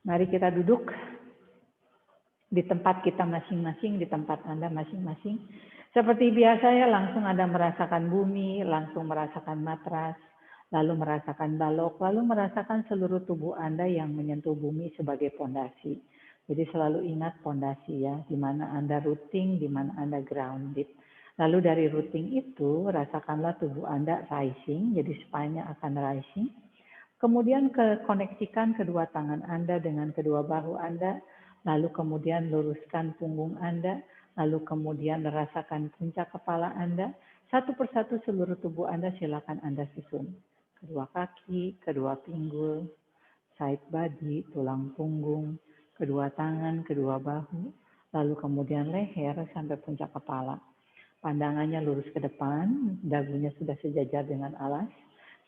Mari kita duduk di tempat kita masing-masing, di tempat Anda masing-masing. Seperti biasa ya, langsung Anda merasakan bumi, langsung merasakan matras, lalu merasakan balok, lalu merasakan seluruh tubuh Anda yang menyentuh bumi sebagai pondasi. Jadi selalu ingat pondasi ya, di mana Anda rooting, di mana Anda grounded. Lalu dari rooting itu, rasakanlah tubuh Anda rising, jadi spine-nya akan rising. Kemudian koneksikan kedua tangan Anda dengan kedua bahu Anda, lalu kemudian luruskan punggung Anda, lalu kemudian rasakan puncak kepala Anda. Satu persatu seluruh tubuh Anda silakan Anda susun. Kedua kaki, kedua pinggul, side body, tulang punggung, kedua tangan, kedua bahu, lalu kemudian leher sampai puncak kepala. Pandangannya lurus ke depan, dagunya sudah sejajar dengan alas,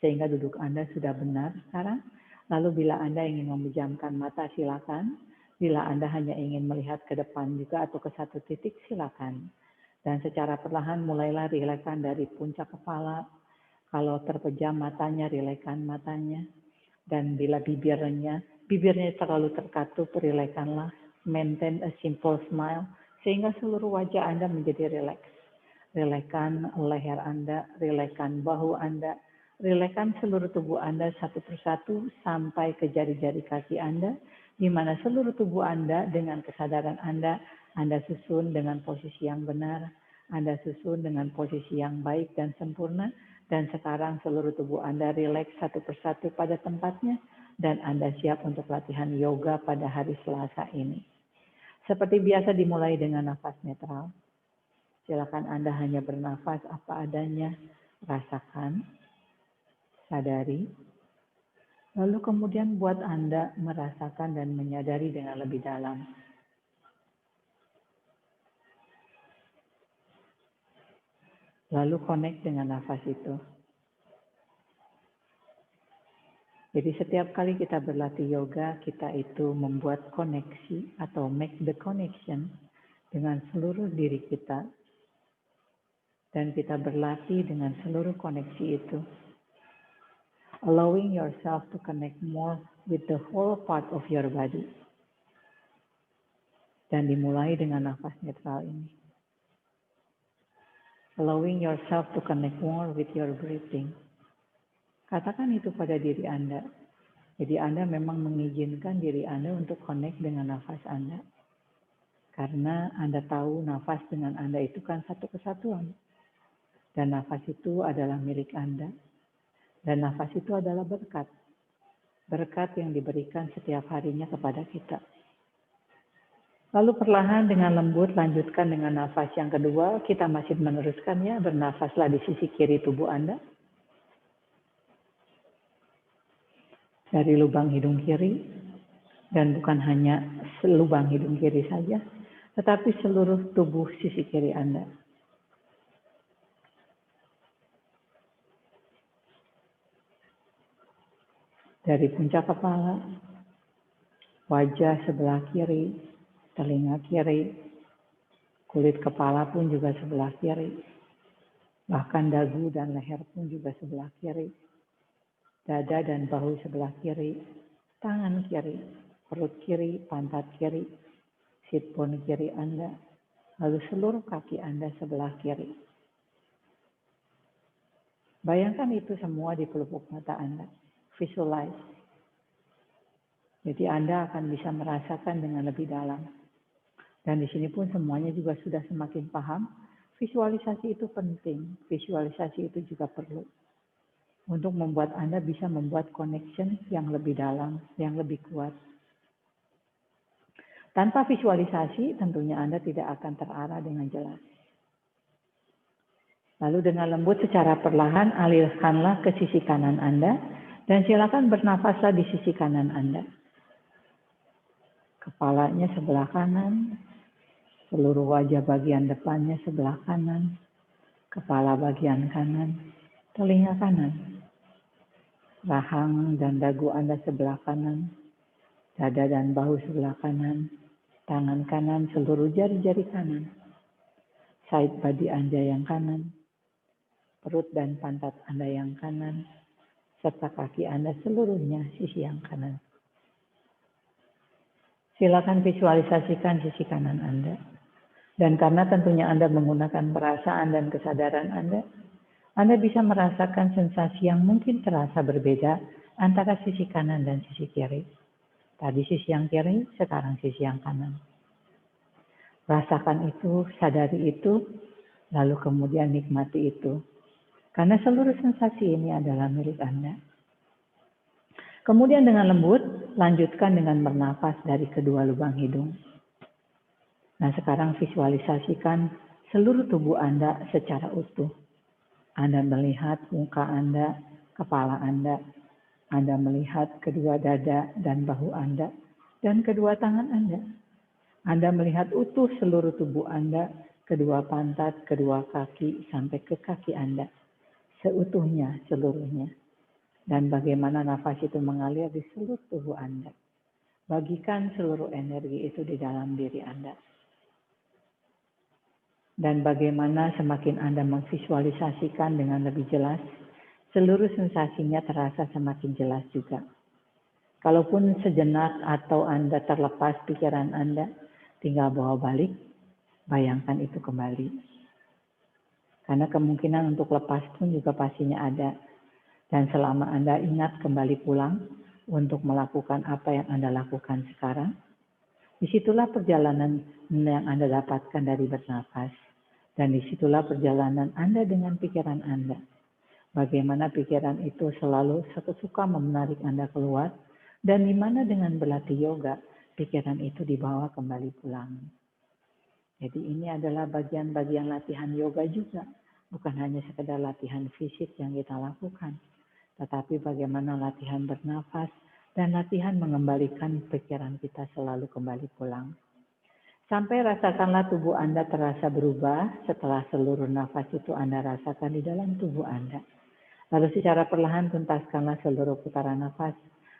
sehingga duduk Anda sudah benar sekarang. Lalu bila Anda ingin memejamkan mata, silakan. Bila Anda hanya ingin melihat ke depan juga atau ke satu titik, silakan. Dan secara perlahan mulailah rilekkan dari puncak kepala. Kalau terpejam matanya, rilekkan matanya. Dan bila bibirnya terlalu terkatup, rilekkanlah. Maintain a simple smile, sehingga seluruh wajah Anda menjadi rileks. Rilekkan leher Anda, rilekkan bahu Anda, rilekkan seluruh tubuh Anda satu persatu sampai ke jari-jari kaki Anda, di mana seluruh tubuh Anda dengan kesadaran Anda susun dengan posisi yang benar, Anda susun dengan posisi yang baik dan sempurna, dan sekarang seluruh tubuh Anda rileks satu persatu pada tempatnya, dan Anda siap untuk latihan yoga pada hari Selasa ini. Seperti biasa dimulai dengan nafas netral. Silakan Anda hanya bernafas apa adanya, rasakan, sadari. Lalu kemudian buat Anda merasakan dan menyadari dengan lebih dalam. Lalu connect dengan nafas itu. Jadi setiap kali kita berlatih yoga, kita itu membuat koneksi atau make the connection dengan seluruh diri kita. Dan kita berlatih dengan seluruh koneksi itu. Allowing yourself to connect more with the whole part of your body. Dan dimulai dengan nafas netral ini. Allowing yourself to connect more with your breathing. Katakan itu pada diri Anda. Jadi Anda memang mengizinkan diri Anda untuk connect dengan nafas Anda. Karena Anda tahu nafas dengan Anda itu kan satu kesatuan. Dan nafas itu adalah milik Anda. Dan nafas itu adalah berkat. Berkat yang diberikan setiap harinya kepada kita. Lalu perlahan dengan lembut lanjutkan dengan nafas yang kedua. Kita masih meneruskannya. Bernafaslah di sisi kiri tubuh Anda. Dari lubang hidung kiri. Dan bukan hanya lubang hidung kiri saja. Tetapi seluruh tubuh sisi kiri Anda. Dari puncak kepala, wajah sebelah kiri, telinga kiri, kulit kepala pun juga sebelah kiri, bahkan dagu dan leher pun juga sebelah kiri, dada dan bahu sebelah kiri, tangan kiri, perut kiri, pantat kiri, sit bone kiri Anda, lalu seluruh kaki Anda sebelah kiri. Bayangkan itu semua di pelupuk mata Anda. Visualize. Jadi Anda akan bisa merasakan dengan lebih dalam. Dan di sini pun semuanya juga sudah semakin paham. Visualisasi itu penting. Visualisasi itu juga perlu. Untuk membuat Anda bisa membuat connection yang lebih dalam, yang lebih kuat. Tanpa visualisasi tentunya Anda tidak akan terarah dengan jelas. Lalu dengan lembut secara perlahan alirkanlah ke sisi kanan Anda. Dan silakan bernafaslah di sisi kanan Anda. Kepalanya sebelah kanan, seluruh wajah bagian depannya sebelah kanan, kepala bagian kanan, telinga kanan, rahang dan dagu Anda sebelah kanan, dada dan bahu sebelah kanan, tangan kanan, seluruh jari-jari kanan, side body Anda yang kanan, perut dan pantat Anda yang kanan, serta kaki Anda seluruhnya sisi yang kanan. Silakan visualisasikan sisi kanan Anda. Dan karena tentunya Anda menggunakan perasaan dan kesadaran Anda bisa merasakan sensasi yang mungkin terasa berbeda antara sisi kanan dan sisi kiri. Tadi sisi yang kiri, sekarang sisi yang kanan. Rasakan itu, sadari itu, lalu kemudian nikmati itu. Karena seluruh sensasi ini adalah milik Anda. Kemudian dengan lembut, lanjutkan dengan bernafas dari kedua lubang hidung. Nah, sekarang visualisasikan seluruh tubuh Anda secara utuh. Anda melihat muka Anda, kepala Anda melihat kedua dada dan bahu Anda, dan kedua tangan Anda. Anda melihat utuh seluruh tubuh Anda, kedua pantat, kedua kaki, sampai ke kaki Anda. Seutuhnya, seluruhnya. Dan bagaimana nafas itu mengalir di seluruh tubuh Anda. Bagikan seluruh energi itu di dalam diri Anda. Dan bagaimana semakin Anda memvisualisasikan dengan lebih jelas, seluruh sensasinya terasa semakin jelas juga. Kalaupun sejenak atau Anda terlepas pikiran Anda, tinggal bawa balik, bayangkan itu kembali. Karena kemungkinan untuk lepas pun juga pastinya ada. Dan selama Anda ingat kembali pulang untuk melakukan apa yang Anda lakukan sekarang, disitulah perjalanan yang Anda dapatkan dari bernafas. Dan disitulah perjalanan Anda dengan pikiran Anda. Bagaimana pikiran itu selalu suka menarik Anda keluar, dan di mana dengan berlatih yoga, pikiran itu dibawa kembali pulang. Jadi ini adalah bagian-bagian latihan yoga juga. Bukan hanya sekedar latihan fisik yang kita lakukan, tetapi bagaimana latihan bernafas dan latihan mengembalikan pikiran kita selalu kembali pulang. Sampai rasakanlah tubuh Anda terasa berubah setelah seluruh nafas itu Anda rasakan di dalam tubuh Anda. Lalu secara perlahan tuntaskanlah seluruh putaran nafas.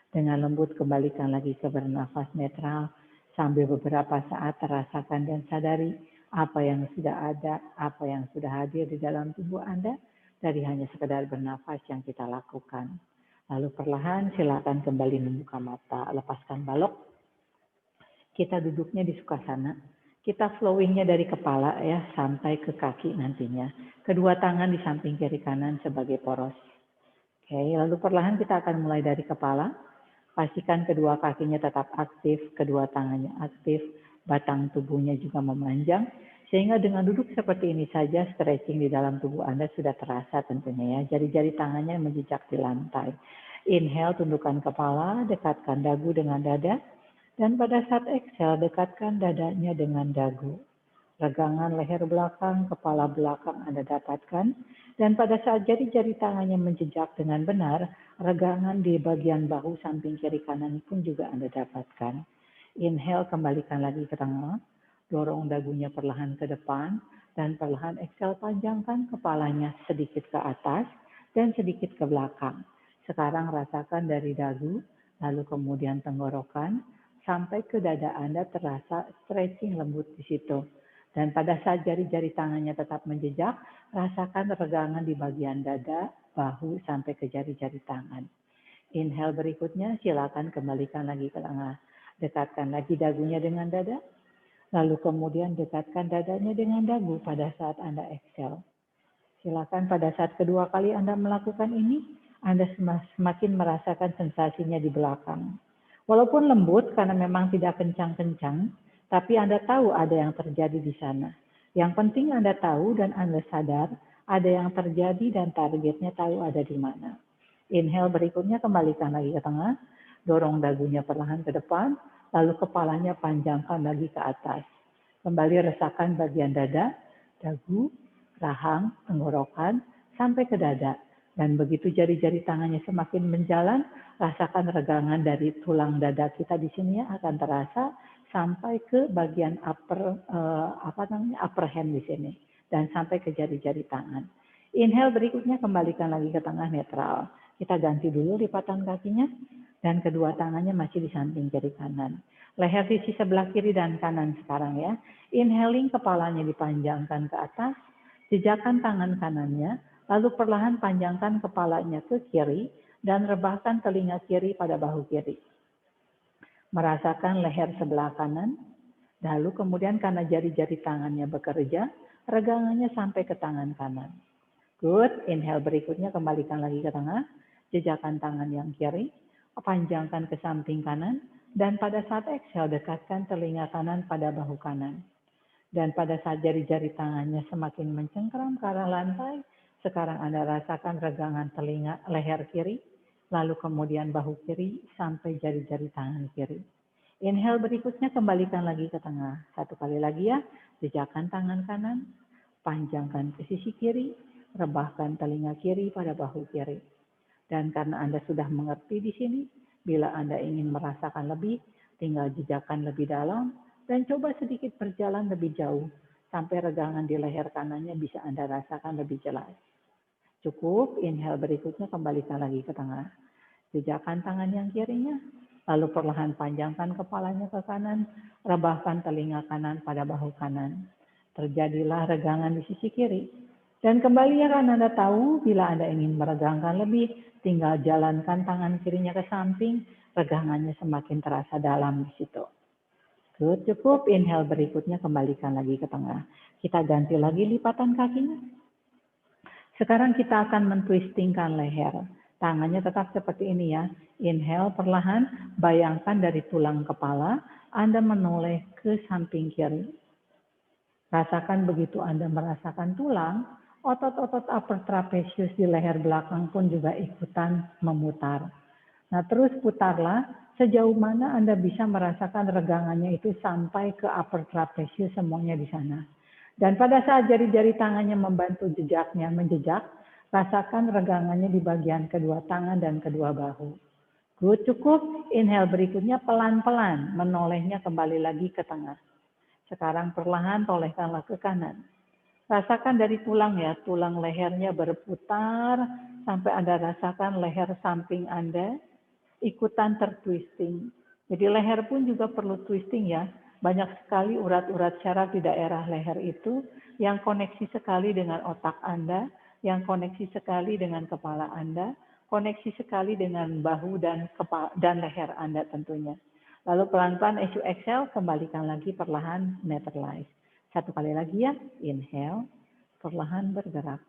Dengan lembut kembalikan lagi ke bernafas netral. Sambil beberapa saat terasakan dan sadari apa yang sudah ada, apa yang sudah hadir di dalam tubuh Anda. Dari hanya sekedar bernafas yang kita lakukan. Lalu perlahan silakan kembali membuka mata, lepaskan balok. Kita duduknya di Sukhasana. Kita flowingnya dari kepala ya sampai ke kaki nantinya. Kedua tangan di samping kiri kanan sebagai poros. Oke, lalu perlahan kita akan mulai dari kepala. Pastikan kedua kakinya tetap aktif, kedua tangannya aktif, batang tubuhnya juga memanjang. Sehingga dengan duduk seperti ini saja stretching di dalam tubuh Anda sudah terasa tentunya ya. Jari-jari tangannya menjejak di lantai. Inhale, tundukkan kepala, dekatkan dagu dengan dada. Dan pada saat exhale, dekatkan dadanya dengan dagu. Regangan leher belakang, kepala belakang Anda dapatkan. Dan pada saat jari-jari tangannya menjejak dengan benar, regangan di bagian bahu samping kiri kanan pun juga Anda dapatkan. Inhale, kembalikan lagi ke tengah. Dorong dagunya perlahan ke depan. Dan perlahan exhale, panjangkan kepalanya sedikit ke atas dan sedikit ke belakang. Sekarang rasakan dari dagu, lalu kemudian tenggorokan, sampai ke dada Anda terasa stretching lembut di situ. Dan pada saat jari-jari tangannya tetap menjejak, rasakan regangan di bagian dada, bahu, sampai ke jari-jari tangan. Inhale berikutnya, silakan kembalikan lagi ke tengah. Dekatkan lagi dagunya dengan dada, lalu kemudian dekatkan dadanya dengan dagu pada saat Anda exhale. Silakan pada saat kedua kali Anda melakukan ini, Anda semakin merasakan sensasinya di belakang. Walaupun lembut karena memang tidak kencang-kencang, tapi Anda tahu ada yang terjadi di sana. Yang penting Anda tahu dan Anda sadar ada yang terjadi dan targetnya tahu ada di mana. Inhale berikutnya kembalikan lagi ke tengah, dorong dagunya perlahan ke depan, lalu kepalanya panjangkan lagi ke atas. Kembali rasakan bagian dada, dagu, rahang, tenggorokan, sampai ke dada. Dan begitu jari-jari tangannya semakin menjalan, rasakan regangan dari tulang dada kita di sini ya, akan terasa sampai ke bagian upper hand di sini dan sampai ke jari-jari tangan. Inhale berikutnya kembalikan lagi ke tengah netral. Kita ganti dulu lipatan kakinya dan kedua tangannya masih di samping kiri kanan. Leher sisi sebelah kiri dan kanan sekarang ya. Inhaling kepalanya dipanjangkan ke atas, jejakkan tangan kanannya. Lalu perlahan panjangkan kepalanya ke kiri dan rebahkan telinga kiri pada bahu kiri. Merasakan leher sebelah kanan, lalu kemudian karena jari-jari tangannya bekerja, regangannya sampai ke tangan kanan. Good, inhale berikutnya kembalikan lagi ke tengah, jejakkan tangan yang kiri, panjangkan ke samping kanan, dan pada saat exhale dekatkan telinga kanan pada bahu kanan. Dan pada saat jari-jari tangannya semakin mencengkeram ke arah lantai, sekarang Anda rasakan regangan telinga leher kiri, lalu kemudian bahu kiri sampai jari-jari tangan kiri. Inhale berikutnya kembalikan lagi ke tengah. Satu kali lagi ya, jejakkan tangan kanan, panjangkan ke sisi kiri, rebahkan telinga kiri pada bahu kiri. Dan karena Anda sudah mengerti di sini, bila Anda ingin merasakan lebih, tinggal jejakkan lebih dalam, dan coba sedikit berjalan lebih jauh, sampai regangan di leher kanannya bisa Anda rasakan lebih jelas. Cukup, inhale berikutnya kembalikan lagi ke tengah. Jejakkan tangan yang kirinya, lalu perlahan panjangkan kepalanya ke kanan, rebahkan telinga kanan pada bahu kanan. Terjadilah regangan di sisi kiri. Dan kembali akan Anda tahu, bila Anda ingin meregangkan lebih, tinggal jalankan tangan kirinya ke samping, regangannya semakin terasa dalam di situ. Good, cukup. Inhale berikutnya kembalikan lagi ke tengah. Kita ganti lagi lipatan kakinya. Sekarang kita akan mentwistingkan leher. Tangannya tetap seperti ini ya. Inhale perlahan, bayangkan dari tulang kepala, Anda menoleh ke samping kiri. Rasakan begitu Anda merasakan tulang, otot-otot upper trapezius di leher belakang pun juga ikutan memutar. Nah, terus putarlah sejauh mana Anda bisa merasakan regangannya itu sampai ke upper trapezius semuanya di sana. Dan pada saat jari-jari tangannya membantu jejaknya menjejak, rasakan regangannya di bagian kedua tangan dan kedua bahu. Good, cukup. Inhale berikutnya pelan-pelan menolehnya kembali lagi ke tengah. Sekarang perlahan tolehkanlah ke kanan. Rasakan dari tulang ya, tulang lehernya berputar sampai Anda rasakan leher samping Anda ikutan tertwisting. Jadi leher pun juga perlu twisting ya. Banyak sekali urat-urat syaraf di daerah leher itu yang koneksi sekali dengan otak Anda, yang koneksi sekali dengan kepala Anda, koneksi sekali dengan bahu dan leher Anda tentunya. Lalu pelan-pelan as you exhale, kembalikan lagi perlahan neutralize. Satu kali lagi ya, inhale, perlahan bergerak.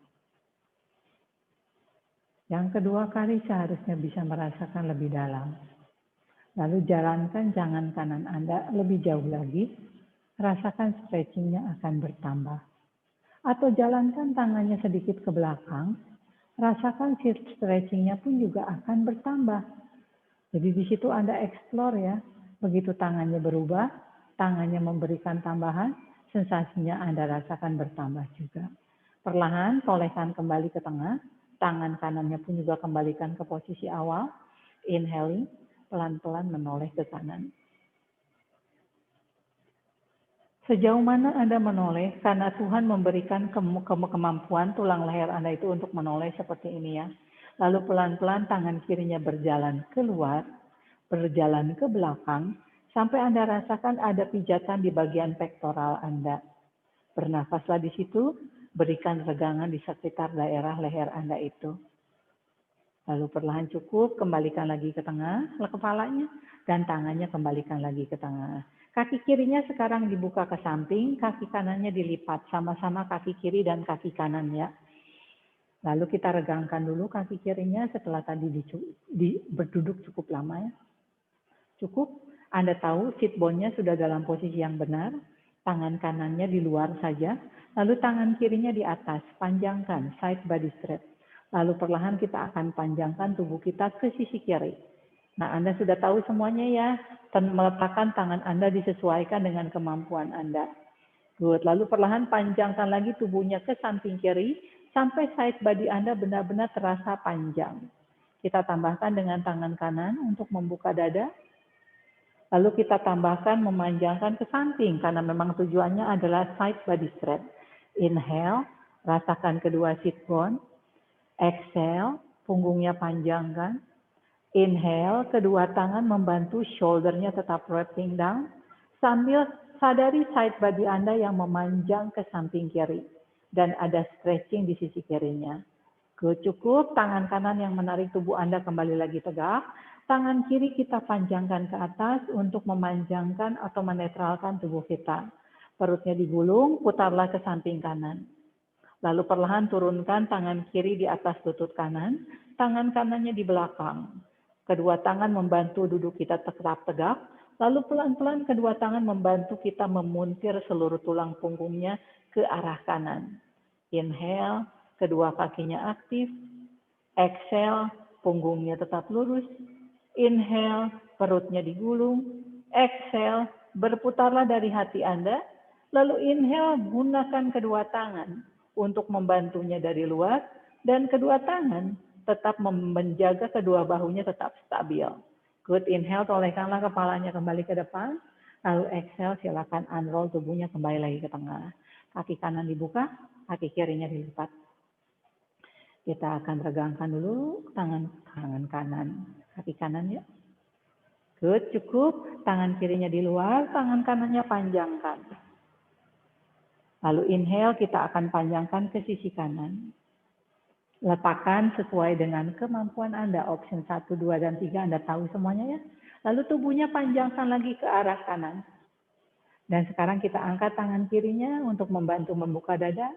Yang kedua kali seharusnya bisa merasakan lebih dalam. Lalu jalankan jangan kanan Anda lebih jauh lagi, rasakan stretchingnya akan bertambah. Atau jalankan tangannya sedikit ke belakang, rasakan stretchingnya pun juga akan bertambah. Jadi di situ Anda explore ya, begitu tangannya berubah, tangannya memberikan tambahan, sensasinya Anda rasakan bertambah juga. Perlahan tolehkan kembali ke tengah, tangan kanannya pun juga kembalikan ke posisi awal. Inhaling, pelan-pelan menoleh ke kanan. Sejauh mana Anda menoleh, karena Tuhan memberikan kemampuan tulang leher Anda itu untuk menoleh seperti ini ya. Lalu pelan-pelan tangan kirinya berjalan keluar, berjalan ke belakang, sampai Anda rasakan ada pijatan di bagian pektoral Anda. Bernafaslah di situ, berikan regangan di sekitar daerah leher Anda itu. Lalu perlahan cukup, kembalikan lagi ke tengah kepalanya, dan tangannya kembalikan lagi ke tengah. Kaki kirinya sekarang dibuka ke samping, kaki kanannya dilipat, sama-sama kaki kiri dan kaki kanan ya. Lalu kita regangkan dulu kaki kirinya setelah tadi berduduk cukup lama ya. Cukup, Anda tahu sit bone-nya sudah dalam posisi yang benar, tangan kanannya di luar saja, lalu tangan kirinya di atas, panjangkan, side body straight. Lalu perlahan kita akan panjangkan tubuh kita ke sisi kiri. Nah, Anda sudah tahu semuanya ya, dan meletakkan tangan Anda disesuaikan dengan kemampuan Anda. Good. Lalu perlahan panjangkan lagi tubuhnya ke samping kiri, sampai side body Anda benar-benar terasa panjang. Kita tambahkan dengan tangan kanan untuk membuka dada. Lalu kita tambahkan memanjangkan ke samping, karena memang tujuannya adalah side body straight. Inhale, rasakan kedua sit bone. Exhale, punggungnya panjangkan. Inhale, kedua tangan membantu shoulder-nya tetap wrapping down. Sambil sadari side body Anda yang memanjang ke samping kiri. Dan ada stretching di sisi kirinya. Cukup, tangan kanan yang menarik tubuh Anda kembali lagi tegak. Tangan kiri kita panjangkan ke atas untuk memanjangkan atau menetralkan tubuh kita. Perutnya digulung, putarlah ke samping kanan. Lalu perlahan turunkan tangan kiri di atas lutut kanan, tangan kanannya di belakang. Kedua tangan membantu duduk kita tetap tegak, lalu pelan-pelan kedua tangan membantu kita memuntir seluruh tulang punggungnya ke arah kanan. Inhale, kedua kakinya aktif. Exhale, punggungnya tetap lurus. Inhale, perutnya digulung. Exhale, berputarlah dari hati Anda. Lalu inhale, gunakan kedua tangan untuk membantunya dari luar. Dan kedua tangan tetap menjaga kedua bahunya tetap stabil. Good, inhale, tolehkanlah kepalanya kembali ke depan. Lalu exhale, silakan unroll tubuhnya kembali lagi ke tengah. Kaki kanan dibuka, kaki kirinya dilipat. Kita akan regangkan dulu tangan kanan, kaki kanan ya. Good, cukup. Tangan kirinya di luar, tangan kanannya panjangkan. Lalu inhale, kita akan panjangkan ke sisi kanan. Letakkan sesuai dengan kemampuan Anda. Option 1, 2, dan 3 Anda tahu semuanya ya. Lalu tubuhnya panjangkan lagi ke arah kanan. Dan sekarang kita angkat tangan kirinya untuk membantu membuka dada.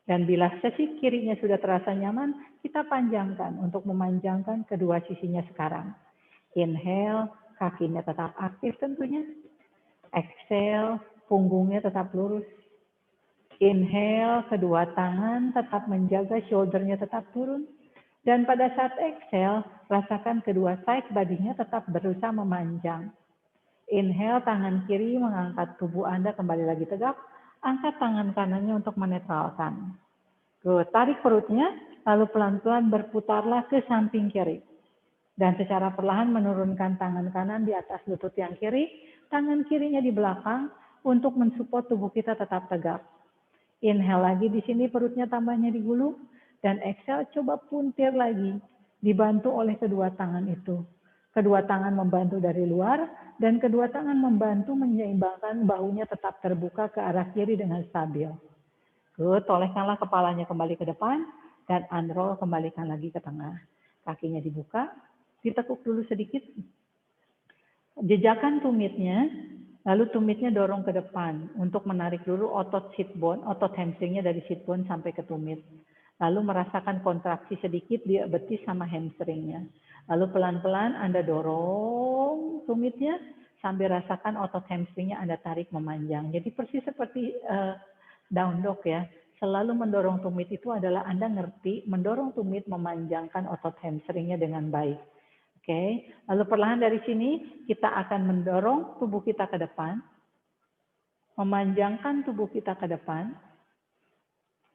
Dan bila sisi kirinya sudah terasa nyaman, kita panjangkan untuk memanjangkan kedua sisinya sekarang. Inhale, kakinya tetap aktif tentunya. Exhale, punggungnya tetap lurus. Inhale, kedua tangan tetap menjaga shoulder-nya tetap turun. Dan pada saat exhale, rasakan kedua side body-nya tetap berusaha memanjang. Inhale, tangan kiri mengangkat tubuh Anda kembali lagi tegak. Angkat tangan kanannya untuk menetralkan. Good. Tarik perutnya, lalu pelan-pelan berputarlah ke samping kiri. Dan secara perlahan menurunkan tangan kanan di atas lutut yang kiri, tangan kirinya di belakang untuk mensupport tubuh kita tetap tegak. Inhale lagi di sini perutnya tambahnya digulung, dan exhale coba puntir lagi, dibantu oleh kedua tangan itu. Kedua tangan membantu dari luar, dan kedua tangan membantu menyeimbangkan bahunya tetap terbuka ke arah kiri dengan stabil. Good, tolehkanlah kepalanya kembali ke depan, dan unroll kembalikan lagi ke tengah. Kakinya dibuka, ditekuk dulu sedikit. Jejakan tumitnya, lalu tumitnya dorong ke depan untuk menarik dulu otot sit bone, otot hamstringnya dari sit bone sampai ke tumit. Lalu merasakan kontraksi sedikit di betis sama hamstringnya. Lalu pelan-pelan Anda dorong tumitnya sambil rasakan otot hamstringnya Anda tarik memanjang. Jadi persis seperti down dog ya. Selalu mendorong tumit itu adalah Anda ngerti mendorong tumit memanjangkan otot hamstringnya dengan baik. Oke, lalu perlahan dari sini kita akan mendorong tubuh kita ke depan, memanjangkan tubuh kita ke depan,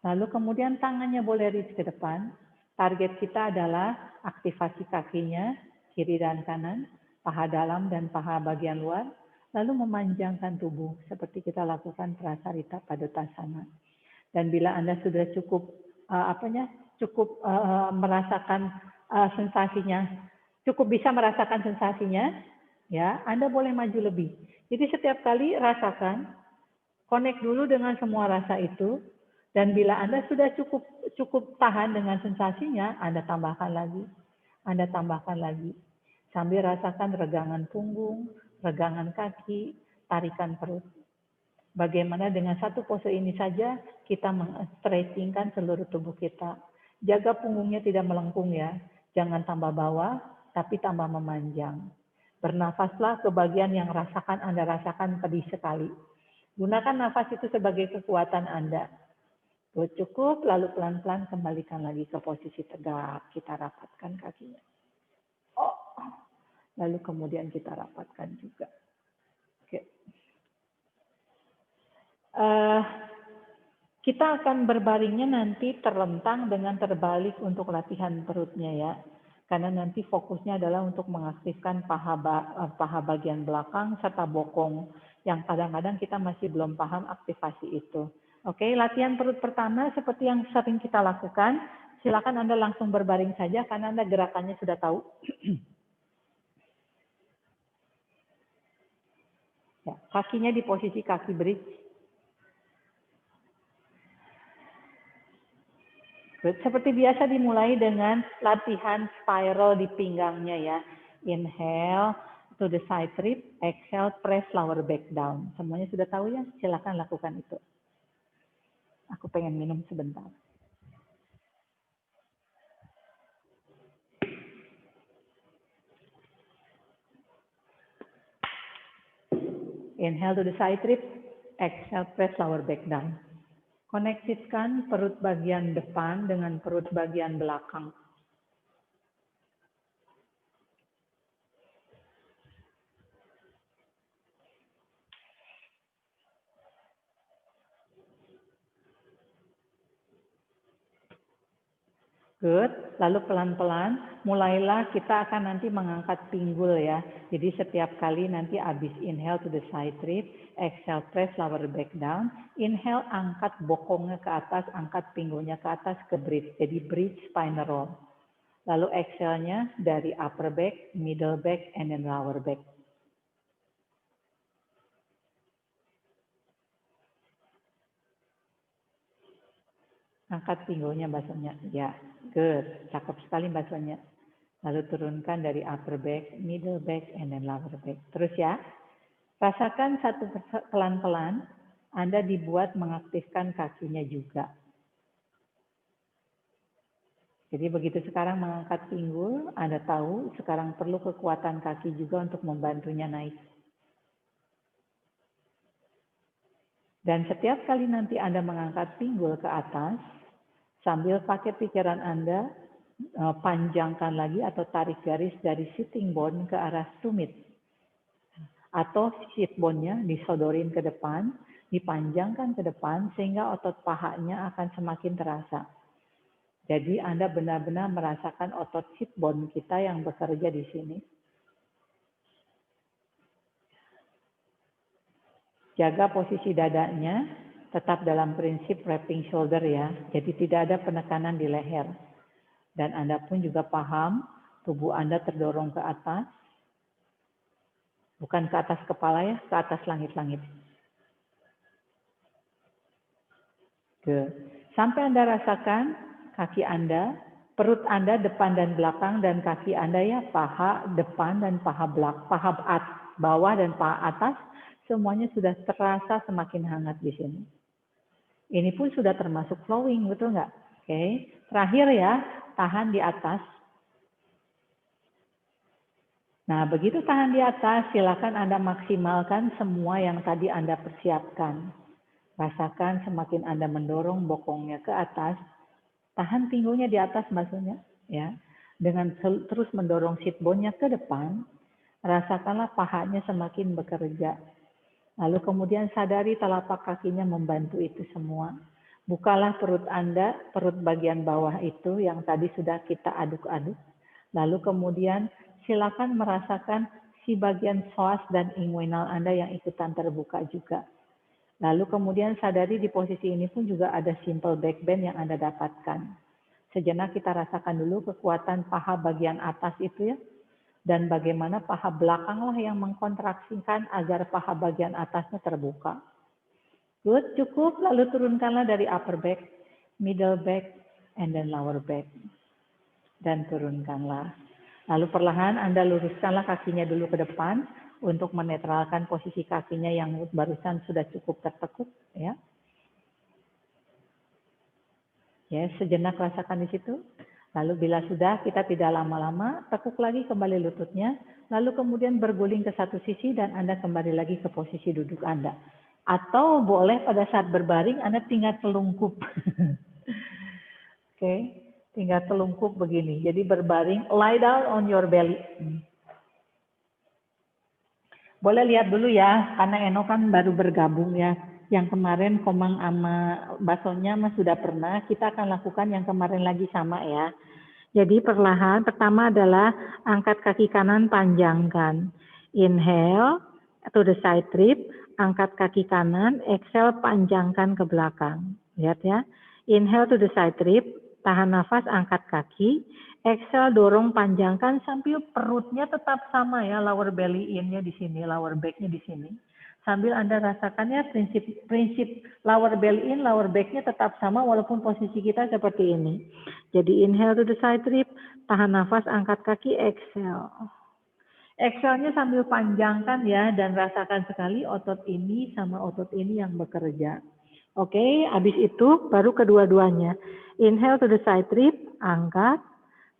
lalu kemudian tangannya boleh reach ke depan. Target kita adalah aktivasi kakinya, kiri dan kanan, paha dalam dan paha bagian luar, lalu memanjangkan tubuh seperti kita lakukan prasarita padottasana. Dan bila Anda sudah cukup merasakan sensasinya, cukup bisa merasakan sensasinya, ya, Anda boleh maju lebih. Jadi setiap kali rasakan, connect dulu dengan semua rasa itu, dan bila Anda sudah cukup tahan dengan sensasinya, Anda tambahkan lagi. Anda tambahkan lagi. Sambil rasakan regangan punggung, regangan kaki, tarikan perut. Bagaimana dengan satu pose ini saja kita meng-stretchingkan seluruh tubuh kita. Jaga punggungnya tidak melengkung ya. Jangan tambah bawah, tapi tambah memanjang. Bernafaslah ke bagian yang Anda rasakan pedih sekali. Gunakan nafas itu sebagai kekuatan Anda. Cukup, lalu pelan-pelan kembalikan lagi ke posisi tegak. Kita rapatkan kakinya. Oh, lalu kemudian kita rapatkan juga. Oke. Kita akan berbaringnya nanti terlentang dengan terbalik untuk latihan perutnya ya. Karena nanti fokusnya adalah untuk mengaktifkan paha bagian belakang serta bokong yang kadang-kadang kita masih belum paham aktivasi itu. Oke, latihan perut pertama seperti yang sering kita lakukan. Silakan Anda langsung berbaring saja karena Anda gerakannya sudah tahu. Ya, kakinya di posisi kaki bridge. Seperti biasa dimulai dengan latihan spiral di pinggangnya ya. Inhale to the side rib, exhale press lower back down. Semuanya sudah tahu ya? Silakan lakukan itu. Aku pengen minum sebentar. Inhale to the side rib, exhale press lower back down. Koneksikan perut bagian depan dengan perut bagian belakang. Good. Lalu pelan-pelan, mulailah kita akan nanti mengangkat pinggul ya. Jadi setiap kali nanti habis inhale to the side rib, exhale press lower back down. Inhale angkat bokongnya ke atas, angkat pinggulnya ke atas ke bridge. Jadi bridge spinal roll. Lalu exhale-nya dari upper back, middle back, and then lower back. Angkat pinggulnya Mbak Sonia. Ya, good. Cakep sekali Mbak Sonia. Lalu turunkan dari upper back, middle back, and then lower back. Terus ya, rasakan satu pelan-pelan, Anda dibuat mengaktifkan kakinya juga. Jadi begitu sekarang mengangkat pinggul, Anda tahu sekarang perlu kekuatan kaki juga untuk membantunya naik. Dan setiap kali nanti Anda mengangkat pinggul ke atas, sambil pakai pikiran Anda, panjangkan lagi atau tarik garis dari sitting bone ke arah tumit. Atau sit bone-nya disodorin ke depan, dipanjangkan ke depan sehingga otot pahanya akan semakin terasa. Jadi Anda benar-benar merasakan otot sit bone kita yang bekerja di sini. Jaga posisi dadanya, tetap dalam prinsip wrapping shoulder ya. Jadi tidak ada penekanan di leher. Dan Anda pun juga paham tubuh Anda terdorong ke atas. Bukan ke atas kepala ya, ke atas langit-langit. Sampai Anda rasakan kaki Anda, perut Anda depan dan belakang, dan kaki Anda ya paha depan dan paha belakang, paha bawah dan paha atas, semuanya sudah terasa semakin hangat di sini. Ini pun sudah termasuk flowing, betul nggak? Oke. Terakhir ya, tahan di atas. Nah, begitu tahan di atas, silakan Anda maksimalkan semua yang tadi Anda persiapkan. Rasakan semakin Anda mendorong bokongnya ke atas, tahan pinggulnya di atas maksudnya, ya. Dengan terus mendorong sit bone-nya ke depan, rasakanlah pahanya semakin bekerja. Lalu kemudian sadari telapak kakinya membantu itu semua. Bukalah perut Anda, perut bagian bawah itu yang tadi sudah kita aduk-aduk. Lalu kemudian silakan merasakan si bagian psoas dan inguinal Anda yang ikutan terbuka juga. Lalu kemudian sadari di posisi ini pun juga ada simple back bend yang Anda dapatkan. Sejenak kita rasakan dulu kekuatan paha bagian atas itu ya. Dan bagaimana paha belakanglah yang mengkontraksikan agar paha bagian atasnya terbuka. Good, cukup. Lalu turunkanlah dari upper back, middle back, and then lower back. Dan turunkanlah. Lalu perlahan Anda luruskanlah kakinya dulu ke depan untuk menetralkan posisi kakinya yang barusan sudah cukup tertekuk. Ya, sejenak rasakan di situ. Lalu bila sudah, kita tidak lama-lama, tekuk lagi kembali lututnya, lalu kemudian berguling ke satu sisi dan Anda kembali lagi ke posisi duduk Anda. Atau boleh pada saat berbaring, Anda tinggal telungkup. Oke, tinggal telungkup begini. Jadi berbaring, lie down on your belly. Boleh lihat dulu ya, karena Eno kan baru bergabung ya. Yang kemarin Komang sama Basonya mas sudah pernah, kita akan lakukan yang kemarin lagi sama ya. Jadi perlahan, pertama adalah angkat kaki kanan, panjangkan. Inhale to the side rib, angkat kaki kanan, exhale panjangkan ke belakang. Lihat ya. Inhale to the side rib, tahan nafas, angkat kaki. Exhale dorong panjangkan sambil perutnya tetap sama ya, lower belly in-nya di sini, lower back-nya di sini. Sambil Anda rasakannya prinsip lower belly in, lower back-nya tetap sama walaupun posisi kita seperti ini. Jadi inhale to the side rib, tahan nafas, angkat kaki, exhale. Exhalnya sambil panjangkan ya, dan rasakan sekali otot ini sama otot ini yang bekerja. Oke, habis itu baru kedua-duanya. Inhale to the side rib, angkat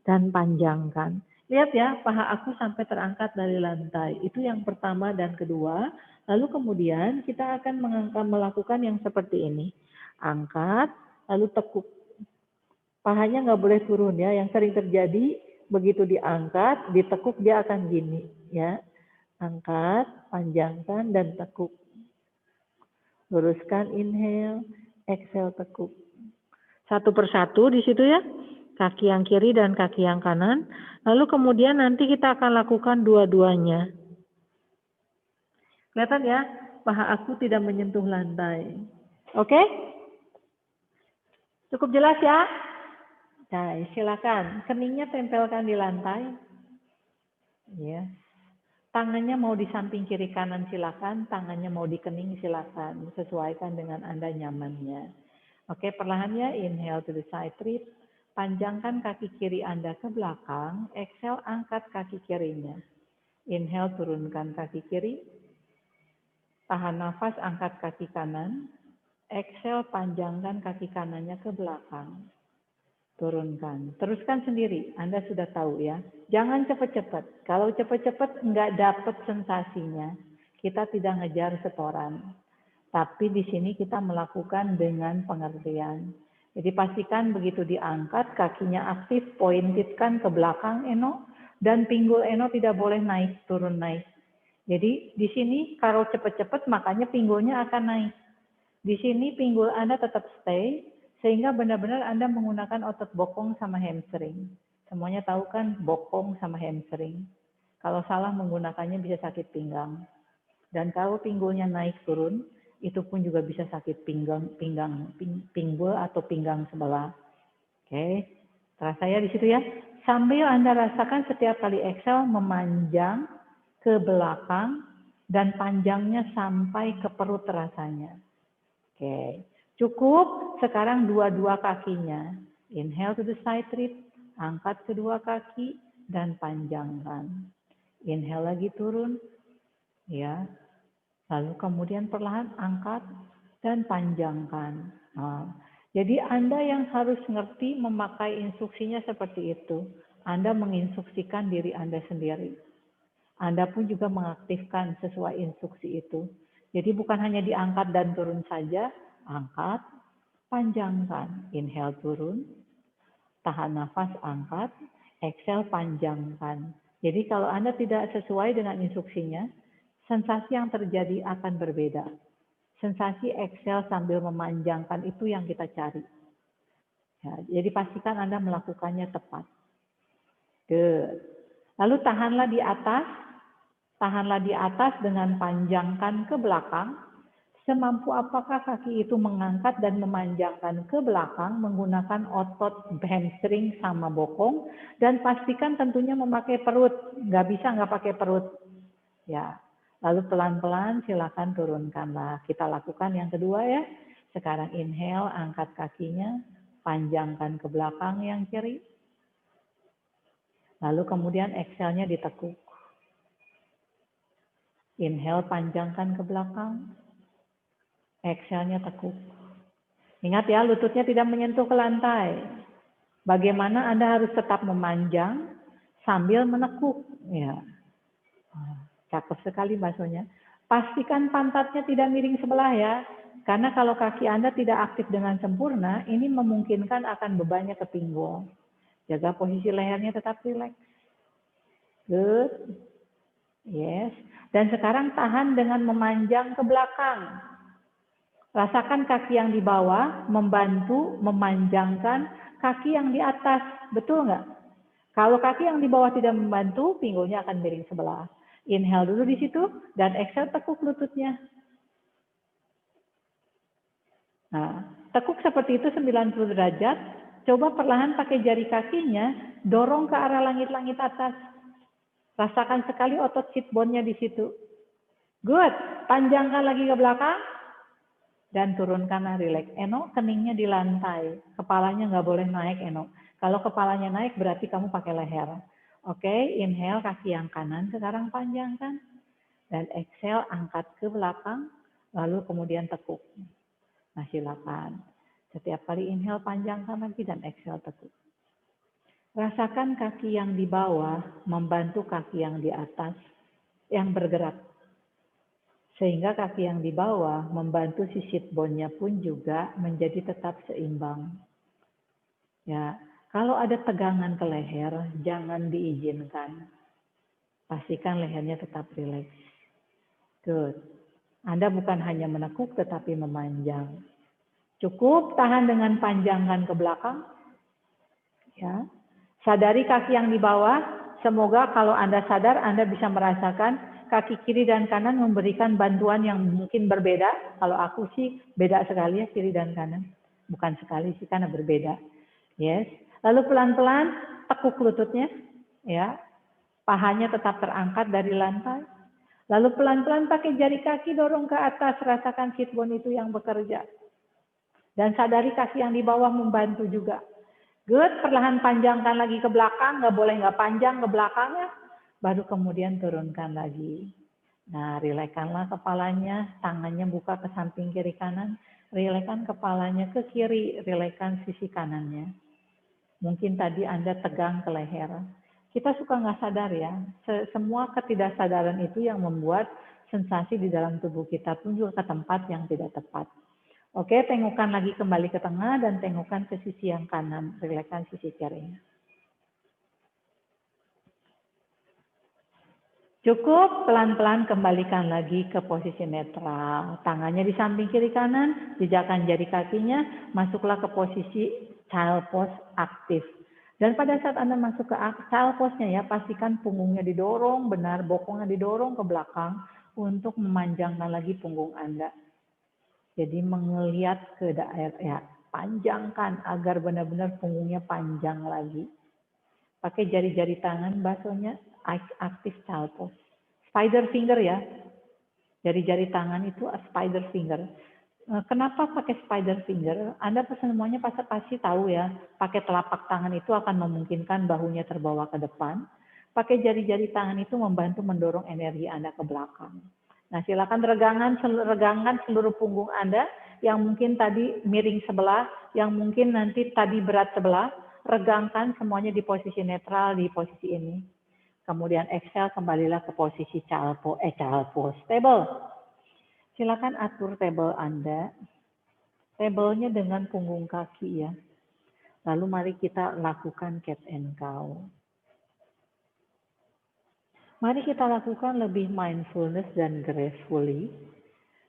dan panjangkan. Lihat ya, paha aku sampai terangkat dari lantai. Itu yang pertama dan kedua. Lalu kemudian kita akan melakukan yang seperti ini. Angkat, lalu tekuk. Pahanya nggak boleh turun ya. Yang sering terjadi begitu diangkat, ditekuk dia akan gini ya. Angkat, panjangkan dan tekuk. Luruskan inhale, exhale tekuk. Satu persatu di situ ya. Kaki yang kiri dan kaki yang kanan. Lalu kemudian nanti kita akan lakukan dua-duanya. Kelihatan ya, paha aku tidak menyentuh lantai. Oke? Cukup jelas ya? Nah, silakan. Keningnya tempelkan di lantai. Ya. Tangannya mau di samping kiri kanan silakan, tangannya mau di kening silakan. Sesuaikan dengan Anda nyamannya. Oke, perlahan ya, inhale to the side rib. Panjangkan kaki kiri Anda ke belakang, exhale angkat kaki kirinya. Inhale turunkan kaki kiri. Tahan nafas, angkat kaki kanan. Exhale panjangkan kaki kanannya ke belakang. Turunkan. Teruskan sendiri. Anda sudah tahu ya. Jangan cepat-cepat. Kalau cepat-cepat nggak dapat sensasinya. Kita tidak ngejar setoran. Tapi di sini kita melakukan dengan pengertian. Jadi pastikan begitu diangkat, kakinya aktif, pointedkan ke belakang Eno. Dan pinggul Eno tidak boleh naik, turun naik. Jadi di sini kalau cepat-cepat makanya pinggulnya akan naik. Di sini pinggul Anda tetap stay, sehingga benar-benar Anda menggunakan otot bokong sama hamstring. Semuanya tahu kan bokong sama hamstring. Kalau salah menggunakannya bisa sakit pinggang. Dan kalau pinggulnya naik turun, itu pun juga bisa sakit pinggul atau pinggang sebelah. Oke, terasa ya di situ ya. Sambil Anda rasakan setiap kali exhale memanjang ke belakang dan panjangnya sampai ke perut rasanya. Oke, cukup. Sekarang dua-dua kakinya. Inhale to the side rib, angkat kedua kaki dan panjangkan. Inhale lagi turun, ya. Lalu kemudian perlahan angkat dan panjangkan. Nah, jadi Anda yang harus ngerti memakai instruksinya seperti itu. Anda menginstruksikan diri Anda sendiri. Anda pun juga mengaktifkan sesuai instruksi itu. Jadi bukan hanya diangkat dan turun saja, angkat, panjangkan, inhale turun, tahan nafas angkat, exhale panjangkan. Jadi kalau Anda tidak sesuai dengan instruksinya, sensasi yang terjadi akan berbeda. Sensasi exhale sambil memanjangkan itu yang kita cari. Ya, jadi pastikan Anda melakukannya tepat. Good. Lalu tahanlah di atas dengan panjangkan ke belakang. Semampu apakah kaki itu mengangkat dan memanjangkan ke belakang menggunakan otot hamstring sama bokong. Dan pastikan tentunya memakai perut. Nggak bisa nggak pakai perut. Ya. Lalu pelan-pelan silakan turunkanlah. Kita lakukan yang kedua ya. Sekarang inhale, angkat kakinya. Panjangkan ke belakang yang kiri. Lalu kemudian exhale-nya ditekuk. Inhale, panjangkan ke belakang. Exhale-nya tekuk. Ingat ya, lututnya tidak menyentuh ke lantai. Bagaimana Anda harus tetap memanjang sambil menekuk. Ya. Cakep sekali baksonya. Pastikan pantatnya tidak miring sebelah ya. Karena kalau kaki Anda tidak aktif dengan sempurna, ini memungkinkan akan bebannya ke pinggul. Jaga posisi lehernya tetap rileks. Good. Yes. Dan sekarang tahan dengan memanjang ke belakang. Rasakan kaki yang di bawah membantu memanjangkan kaki yang di atas. Betul nggak? Kalau kaki yang di bawah tidak membantu, pinggulnya akan miring sebelah. Inhale dulu di situ dan exhale tekuk lututnya. Nah, tekuk seperti itu 90 derajat. Coba perlahan pakai jari kakinya dorong ke arah langit-langit atas. Rasakan sekali otot sit bone-nya di situ. Good. Panjangkan lagi ke belakang. Dan turunkanlah rileks. Eno, keningnya di lantai. Kepalanya nggak boleh naik, Eno. Kalau kepalanya naik berarti kamu pakai leher. Oke, inhale kaki yang kanan sekarang panjangkan. Dan exhale angkat ke belakang, lalu kemudian tekuk. Nah, silakan. Setiap kali inhale panjangkan lagi dan exhale tekuk. Rasakan kaki yang di bawah membantu kaki yang di atas yang bergerak. Sehingga kaki yang di bawah membantu si sit bone-nya pun juga menjadi tetap seimbang. Ya, kalau ada tegangan ke leher, jangan diizinkan. Pastikan lehernya tetap rileks. Good. Anda bukan hanya menekuk tetapi memanjang. Cukup tahan dengan panjangkan ke belakang. Ya. Sadari kaki yang di bawah. Semoga kalau Anda sadar, Anda bisa merasakan kaki kiri dan kanan memberikan bantuan yang mungkin berbeda. Kalau aku sih beda sekali ya kiri dan kanan. Bukan sekali sih karena berbeda. Yes. Lalu pelan-pelan tekuk lututnya. Ya. Pahanya tetap terangkat dari lantai. Lalu pelan-pelan pakai jari kaki dorong ke atas. Rasakan sit bone itu yang bekerja. Dan sadari kaki yang di bawah membantu juga. Good, perlahan panjangkan lagi ke belakang, nggak boleh nggak panjang ke belakangnya. Baru kemudian turunkan lagi. Nah, rilekkanlah kepalanya, tangannya buka ke samping kiri kanan. Rilekkan kepalanya ke kiri, rilekkan sisi kanannya. Mungkin tadi Anda tegang ke leher. Kita suka nggak sadar ya, semua ketidaksadaran itu yang membuat sensasi di dalam tubuh kita pun juga ke tempat yang tidak tepat. Oke, tengokkan lagi kembali ke tengah dan tengokkan ke sisi yang kanan, rilekkan sisi kirinya. Cukup, pelan-pelan kembalikan lagi ke posisi netral. Tangannya di samping kiri kanan, jejakkan jari kakinya, masuklah ke posisi child pose aktif. Dan pada saat Anda masuk ke child pose-nya ya, pastikan punggungnya didorong, benar, bokongnya didorong ke belakang untuk memanjangkan lagi punggung Anda. Jadi mengelihat ke daerah, ya, panjangkan agar benar-benar punggungnya panjang lagi. Pakai jari-jari tangan, basuhnya aktif child pose. Spider finger ya. Jari-jari tangan itu spider finger. Kenapa pakai spider finger? Anda semuanya pasti tahu ya, pakai telapak tangan itu akan memungkinkan bahunya terbawa ke depan. Pakai jari-jari tangan itu membantu mendorong energi Anda ke belakang. Nah, silakan regangkan seluruh punggung Anda yang mungkin tadi miring sebelah, yang mungkin nanti tadi berat sebelah, regangkan semuanya di posisi netral di posisi ini. Kemudian exhale, kembalilah ke posisi child pose, table. Silakan atur table Anda. Table-nya dengan punggung kaki ya. Lalu mari kita lakukan cat and cow. Mari kita lakukan lebih mindfulness dan gracefully.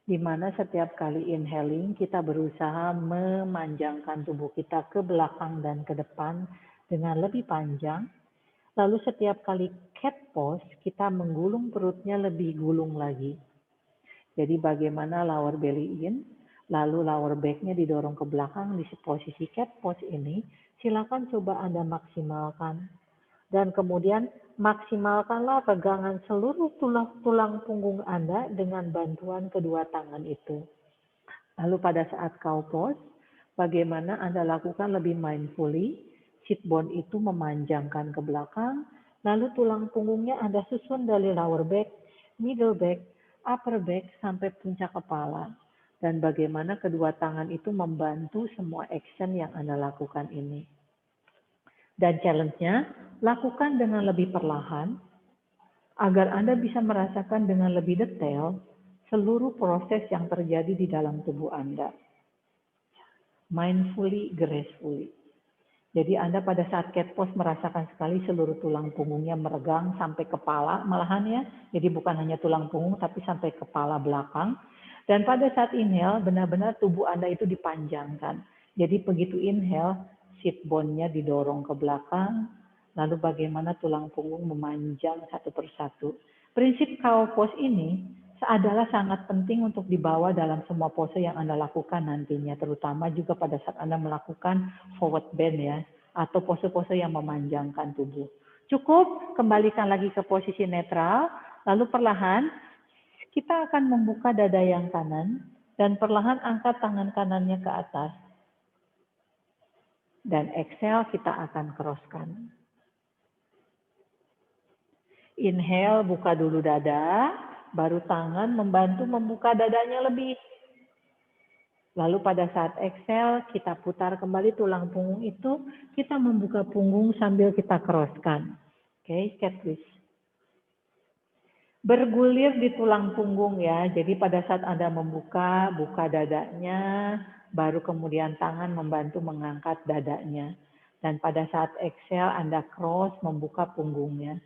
Di mana setiap kali inhaling kita berusaha memanjangkan tubuh kita ke belakang dan ke depan dengan lebih panjang. Lalu setiap kali cat pose kita menggulung perutnya lebih gulung lagi. Jadi bagaimana lower belly in, lalu lower back-nya didorong ke belakang di posisi cat pose ini, silakan coba Anda maksimalkan. Dan kemudian maksimalkanlah pegangan seluruh tulang punggung Anda dengan bantuan kedua tangan itu. Lalu pada saat cow pose, bagaimana Anda lakukan lebih mindfully, sit bone itu memanjangkan ke belakang, lalu tulang punggungnya Anda susun dari lower back, middle back, upper back, sampai puncak kepala. Dan bagaimana kedua tangan itu membantu semua action yang Anda lakukan ini. Dan challenge-nya, lakukan dengan lebih perlahan, agar Anda bisa merasakan dengan lebih detail seluruh proses yang terjadi di dalam tubuh Anda. Mindfully, gracefully. Jadi Anda pada saat cat pose merasakan sekali seluruh tulang punggungnya meregang sampai kepala malahan ya. Jadi bukan hanya tulang punggung tapi sampai kepala belakang. Dan pada saat inhale benar-benar tubuh Anda itu dipanjangkan. Jadi begitu inhale, sit bone-nya didorong ke belakang. Lalu bagaimana tulang punggung memanjang satu persatu. Prinsip cow pose ini adalah sangat penting untuk dibawa dalam semua pose yang Anda lakukan nantinya, terutama juga pada saat Anda melakukan forward bend ya, atau pose-pose yang memanjangkan tubuh. Cukup, kembalikan lagi ke posisi netral, lalu perlahan kita akan membuka dada yang kanan, dan perlahan angkat tangan kanannya ke atas. Dan exhale kita akan crosskan. Inhale, buka dulu dada, baru tangan membantu membuka dadanya lebih. Lalu pada saat exhale, kita putar kembali tulang punggung itu, kita membuka punggung sambil kita crosskan. Oke, cat twist. Bergulir di tulang punggung ya, jadi pada saat Anda membuka, buka dadanya, baru kemudian tangan membantu mengangkat dadanya. Dan pada saat exhale, Anda cross, membuka punggungnya.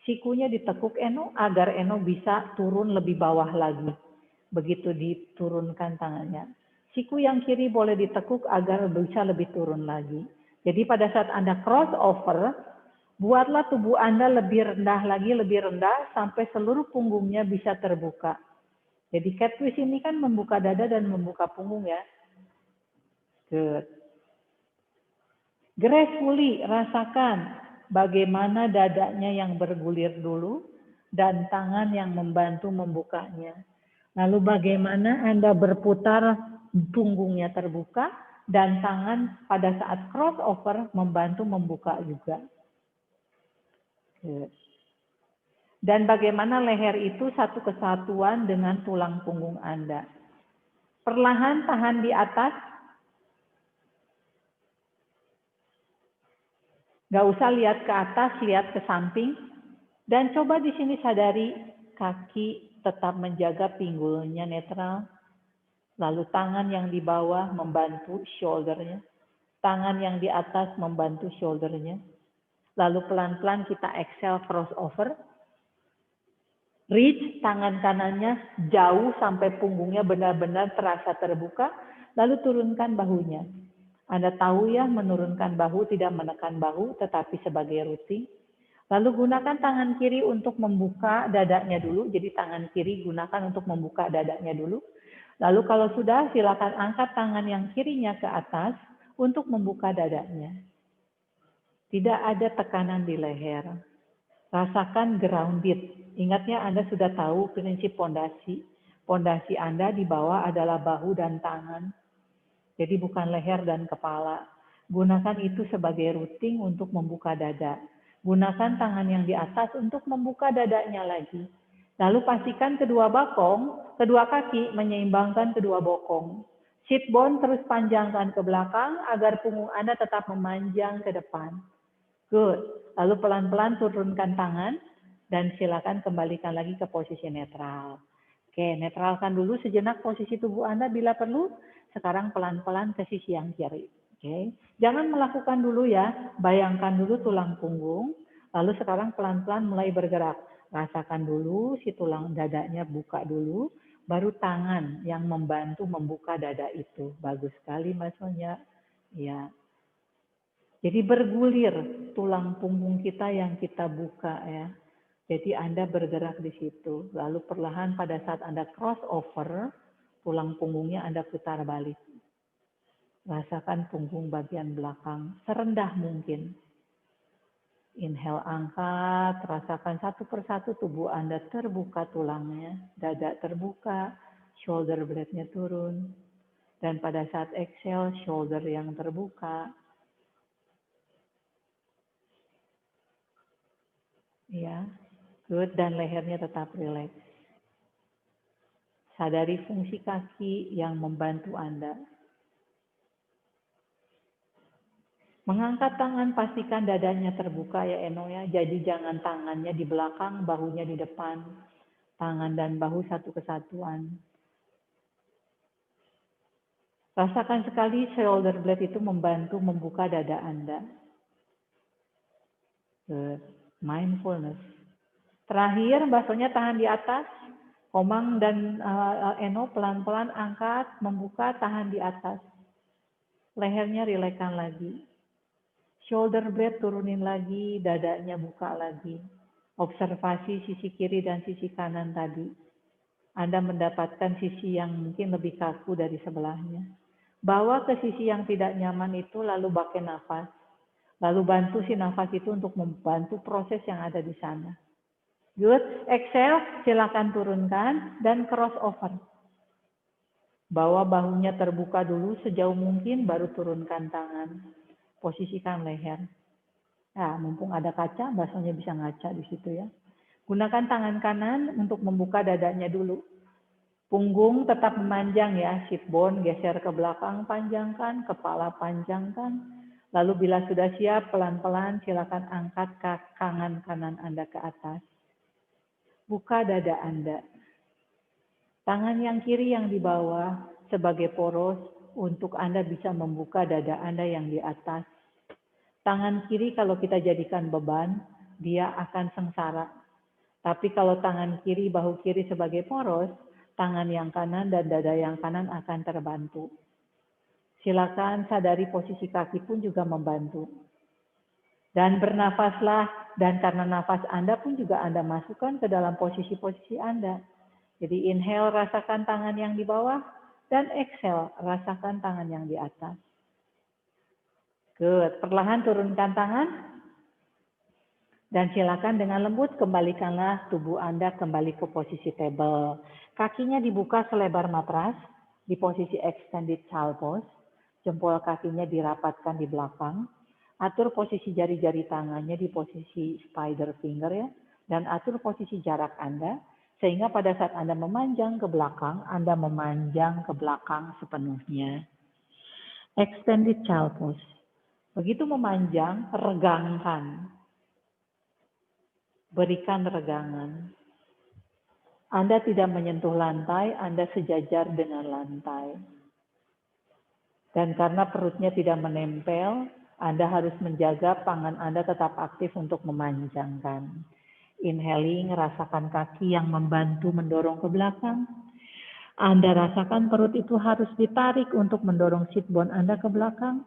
Sikunya ditekuk Eno, agar Eno bisa turun lebih bawah lagi. Begitu diturunkan tangannya. Siku yang kiri boleh ditekuk agar bisa lebih turun lagi. Jadi pada saat Anda cross over, buatlah tubuh Anda lebih rendah lagi, lebih rendah, sampai seluruh punggungnya bisa terbuka. Jadi cat twist ini kan membuka dada dan membuka punggung ya. Good. Gracefully, rasakan bagaimana dadanya yang bergulir dulu, dan tangan yang membantu membukanya. Lalu bagaimana Anda berputar, punggungnya terbuka, dan tangan pada saat crossover membantu membuka juga. Dan bagaimana leher itu satu kesatuan dengan tulang punggung Anda. Perlahan tahan di atas. Nggak usah lihat ke atas, lihat ke samping. Dan coba di sini sadari kaki tetap menjaga pinggulnya netral. Lalu tangan yang di bawah membantu shouldernya. Tangan yang di atas membantu shouldernya. Lalu pelan-pelan kita exhale crossover. Reach tangan kanannya jauh sampai punggungnya benar-benar terasa terbuka. Lalu turunkan bahunya. Anda tahu ya, menurunkan bahu tidak menekan bahu, tetapi sebagai rutin. Lalu gunakan tangan kiri untuk membuka dadanya dulu. Jadi tangan kiri gunakan untuk membuka dadanya dulu. Lalu kalau sudah, silakan angkat tangan yang kirinya ke atas untuk membuka dadanya. Tidak ada tekanan di leher. Rasakan grounded. Ingatnya Anda sudah tahu prinsip pondasi. Pondasi Anda di bawah adalah bahu dan tangan. Jadi bukan leher dan kepala. Gunakan itu sebagai rutin untuk membuka dada. Gunakan tangan yang di atas untuk membuka dadanya lagi. Lalu pastikan kedua kaki menyeimbangkan kedua bokong. Sit bone terus panjangkan ke belakang agar punggung Anda tetap memanjang ke depan. Good. Lalu pelan-pelan turunkan tangan dan silakan kembalikan lagi ke posisi netral. Oke, netralkan dulu sejenak posisi tubuh Anda bila perlu. Sekarang pelan-pelan ke sisi yang kiri. Oke. Jangan melakukan dulu ya, bayangkan dulu tulang punggung. Lalu sekarang pelan-pelan mulai bergerak. Rasakan dulu si tulang dadanya buka dulu, baru tangan yang membantu membuka dada itu. Bagus sekali Mas Sonya. Ya. Jadi bergulir tulang punggung kita yang kita buka ya. Jadi Anda bergerak di situ. Lalu perlahan pada saat Anda crossover, tulang punggungnya Anda putar balik. Rasakan punggung bagian belakang serendah mungkin. Inhale angkat, rasakan satu persatu tubuh Anda terbuka tulangnya, dada terbuka, shoulder blade-nya turun. Dan pada saat exhale, shoulder yang terbuka. Ya, good, dan lehernya tetap rileks. Sadari fungsi kaki yang membantu Anda. Mengangkat tangan, pastikan dadanya terbuka ya Eno ya. Jadi jangan tangannya di belakang, bahunya di depan. Tangan dan bahu satu kesatuan. Rasakan sekali shoulder blade itu membantu membuka dada Anda. Good. Mindfulness. Terakhir, Mbak tahan di atas. Komang dan Eno pelan-pelan angkat, membuka, tahan di atas. Lehernya rilekskan lagi. Shoulder blade turunin lagi, dadanya buka lagi. Observasi sisi kiri dan sisi kanan tadi. Anda mendapatkan sisi yang mungkin lebih kaku dari sebelahnya. Bawa ke sisi yang tidak nyaman itu, lalu pakai nafas. Lalu bantu si nafas itu untuk membantu proses yang ada di sana. Good. Exhale, silakan turunkan dan crossover. Bawa bahunya terbuka dulu sejauh mungkin, baru turunkan tangan. Posisikan leher. Nah, mumpung ada kaca, Mbak Sonya bisa ngaca di situ ya. Gunakan tangan kanan untuk membuka dadanya dulu. Punggung tetap memanjang ya, sit bone geser ke belakang, panjangkan, kepala panjangkan. Lalu bila sudah siap, pelan-pelan silakan angkat tangan kanan Anda ke atas. Buka dada Anda. Tangan yang kiri yang di bawah sebagai poros untuk Anda bisa membuka dada Anda yang di atas. Tangan kiri kalau kita jadikan beban, dia akan sengsara. Tapi kalau tangan kiri, bahu kiri sebagai poros, tangan yang kanan dan dada yang kanan akan terbantu. Silakan sadari posisi kaki pun juga membantu. Dan bernafaslah, dan karena nafas Anda pun juga Anda masukkan ke dalam posisi-posisi Anda. Jadi inhale rasakan tangan yang di bawah, dan exhale rasakan tangan yang di atas. Good. Perlahan turunkan tangan. Dan silakan dengan lembut kembalikanlah tubuh Anda kembali ke posisi table. Kakinya dibuka selebar matras di posisi extended child pose. Jempol kakinya dirapatkan di belakang. Atur posisi jari-jari tangannya di posisi spider finger ya. Dan atur posisi jarak Anda. Sehingga pada saat Anda memanjang ke belakang, Anda memanjang ke belakang sepenuhnya. Extended child pose. Begitu memanjang, regangkan. Berikan regangan. Anda tidak menyentuh lantai, Anda sejajar dengan lantai. Dan karena perutnya tidak menempel, Anda harus menjaga tangan Anda tetap aktif untuk memanjangkan. Inhaling, rasakan kaki yang membantu mendorong ke belakang. Anda rasakan perut itu harus ditarik untuk mendorong sit bone Anda ke belakang.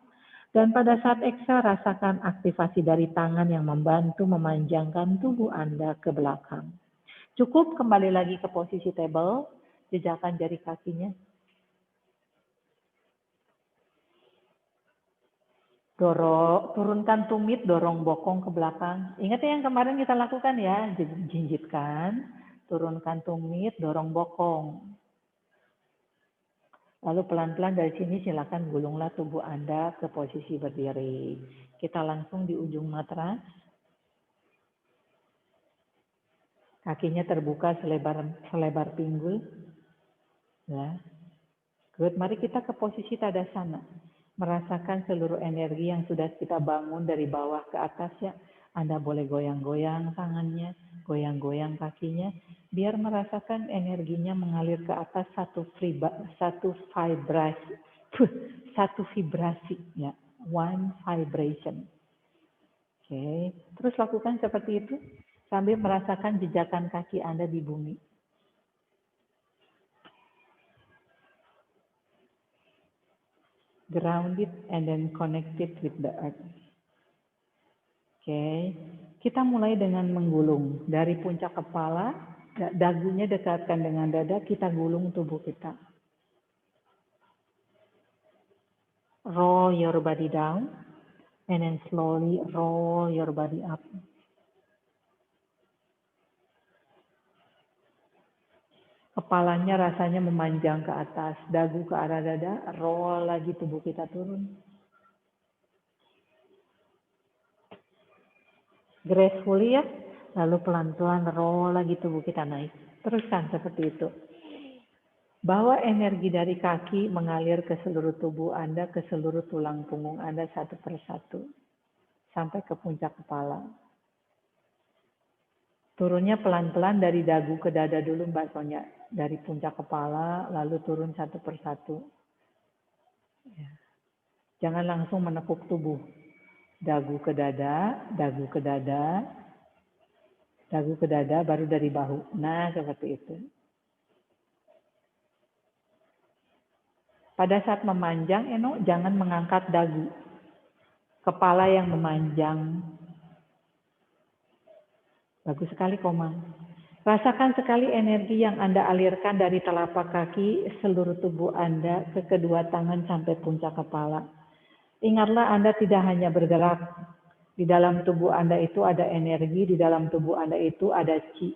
Dan pada saat exhale, rasakan aktivasi dari tangan yang membantu memanjangkan tubuh Anda ke belakang. Cukup kembali lagi ke posisi table, jejakan jari kakinya. Turunkan tumit, dorong bokong ke belakang. Ingat ya yang kemarin kita lakukan ya, jinjitkan, turunkan tumit, dorong bokong. Lalu pelan-pelan dari sini silakan gulunglah tubuh Anda ke posisi berdiri. Kita langsung di ujung matras. Kakinya terbuka selebar pinggul. Ya. Good. Mari kita ke posisi tadasana. Merasakan seluruh energi yang sudah kita bangun dari bawah ke atas ya. Anda boleh goyang-goyang tangannya, goyang-goyang kakinya, biar merasakan energinya mengalir ke atas satu vibrasi ya, one vibration. Oke, terus lakukan seperti itu sambil merasakan jejakan kaki Anda di bumi. Grounded and then connected with the earth. Oke, kita mulai dengan menggulung dari puncak kepala, dagunya dekatkan dengan dada, kita gulung tubuh kita. Roll your body down, and then slowly roll your body up. Kepalanya rasanya memanjang ke atas, dagu ke arah dada, roll lagi tubuh kita turun. Gracefully ya, lalu pelan-pelan roll lagi tubuh kita naik. Teruskan seperti itu. Bawa energi dari kaki mengalir ke seluruh tubuh Anda, ke seluruh tulang punggung Anda satu persatu. Sampai ke puncak kepala. Turunnya pelan-pelan dari dagu ke dada dulu Mbak Sonya. Dari puncak kepala, lalu turun satu persatu. Ya. Jangan langsung menekuk tubuh. Dagu ke dada, dagu ke dada, dagu ke dada, baru dari bahu. Nah, seperti itu. Pada saat memanjang, jangan mengangkat dagu. Kepala yang memanjang. Bagus sekali, Komang. Rasakan sekali energi yang Anda alirkan dari telapak kaki, seluruh tubuh Anda, ke kedua tangan sampai puncak kepala. Ingatlah Anda tidak hanya bergerak. Di dalam tubuh Anda itu ada energi, di dalam tubuh Anda itu ada chi.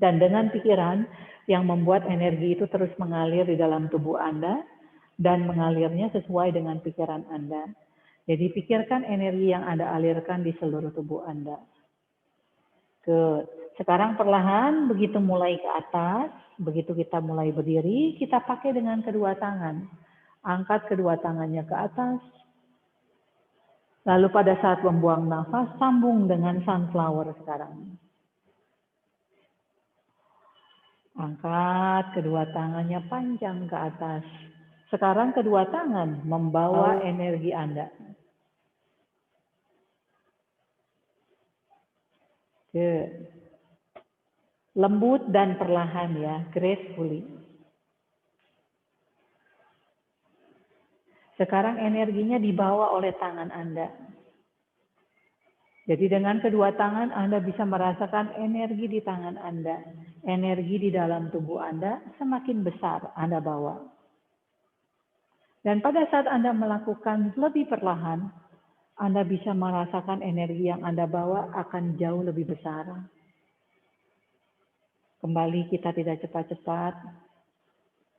Dan dengan pikiran yang membuat energi itu terus mengalir di dalam tubuh Anda, dan mengalirnya sesuai dengan pikiran Anda. Jadi pikirkan energi yang Anda alirkan di seluruh tubuh Anda. Good. Sekarang perlahan, begitu mulai ke atas, begitu kita mulai berdiri, kita pakai dengan kedua tangan. Angkat kedua tangannya ke atas. Lalu pada saat membuang nafas, sambung dengan sunflower sekarang. Angkat kedua tangannya panjang ke atas. Sekarang kedua tangan membawa energi Anda. Good. Lembut dan perlahan ya, gracefully. Sekarang energinya dibawa oleh tangan Anda. Jadi dengan kedua tangan Anda bisa merasakan energi di tangan Anda. Energi di dalam tubuh Anda semakin besar Anda bawa. Dan pada saat Anda melakukan lebih perlahan, Anda bisa merasakan energi yang Anda bawa akan jauh lebih besar. Kembali kita tidak cepat-cepat.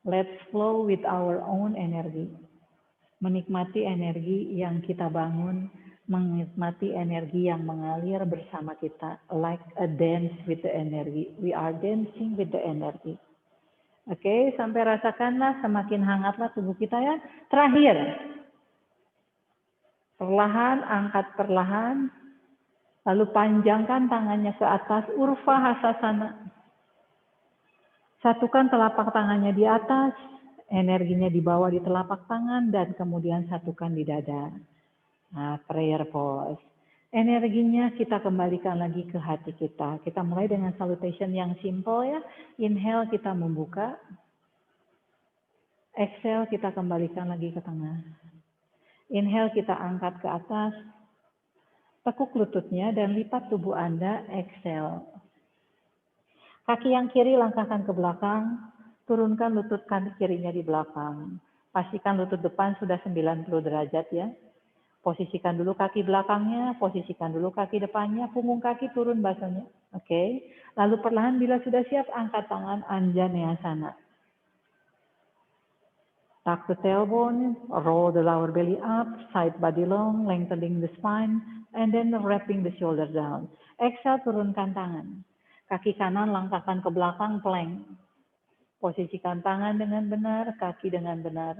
Let's flow with our own energy. Menikmati energi yang kita bangun, menikmati energi yang mengalir bersama kita. Like a dance with the energy. We are dancing with the energy. Oke, sampai rasakanlah semakin hangatlah tubuh kita ya. Terakhir. Perlahan, angkat perlahan. Lalu panjangkan tangannya ke atas. Urva Hasasana. Satukan telapak tangannya di atas, energinya dibawa di telapak tangan, dan kemudian satukan di dada. Nah, prayer pose. Energinya kita kembalikan lagi ke hati kita. Kita mulai dengan salutation yang simple ya. Inhale kita membuka. Exhale kita kembalikan lagi ke tengah. Inhale kita angkat ke atas. Tekuk lututnya dan lipat tubuh Anda. Exhale. Kaki yang kiri langkahkan ke belakang, turunkan lutut kaki kirinya di belakang. Pastikan lutut depan sudah 90 derajat ya. Posisikan dulu kaki belakangnya, posisikan dulu kaki depannya, punggung kaki turun basahnya. Oke. Lalu perlahan bila sudah siap, angkat tangan Anjaneyasana. Tuck the tailbone, roll the lower belly up, side body long, lengthening the spine, and then wrapping the shoulder down. Exhale, turunkan tangan. Kaki kanan langkahkan ke belakang, plank. Posisikan tangan dengan benar, kaki dengan benar.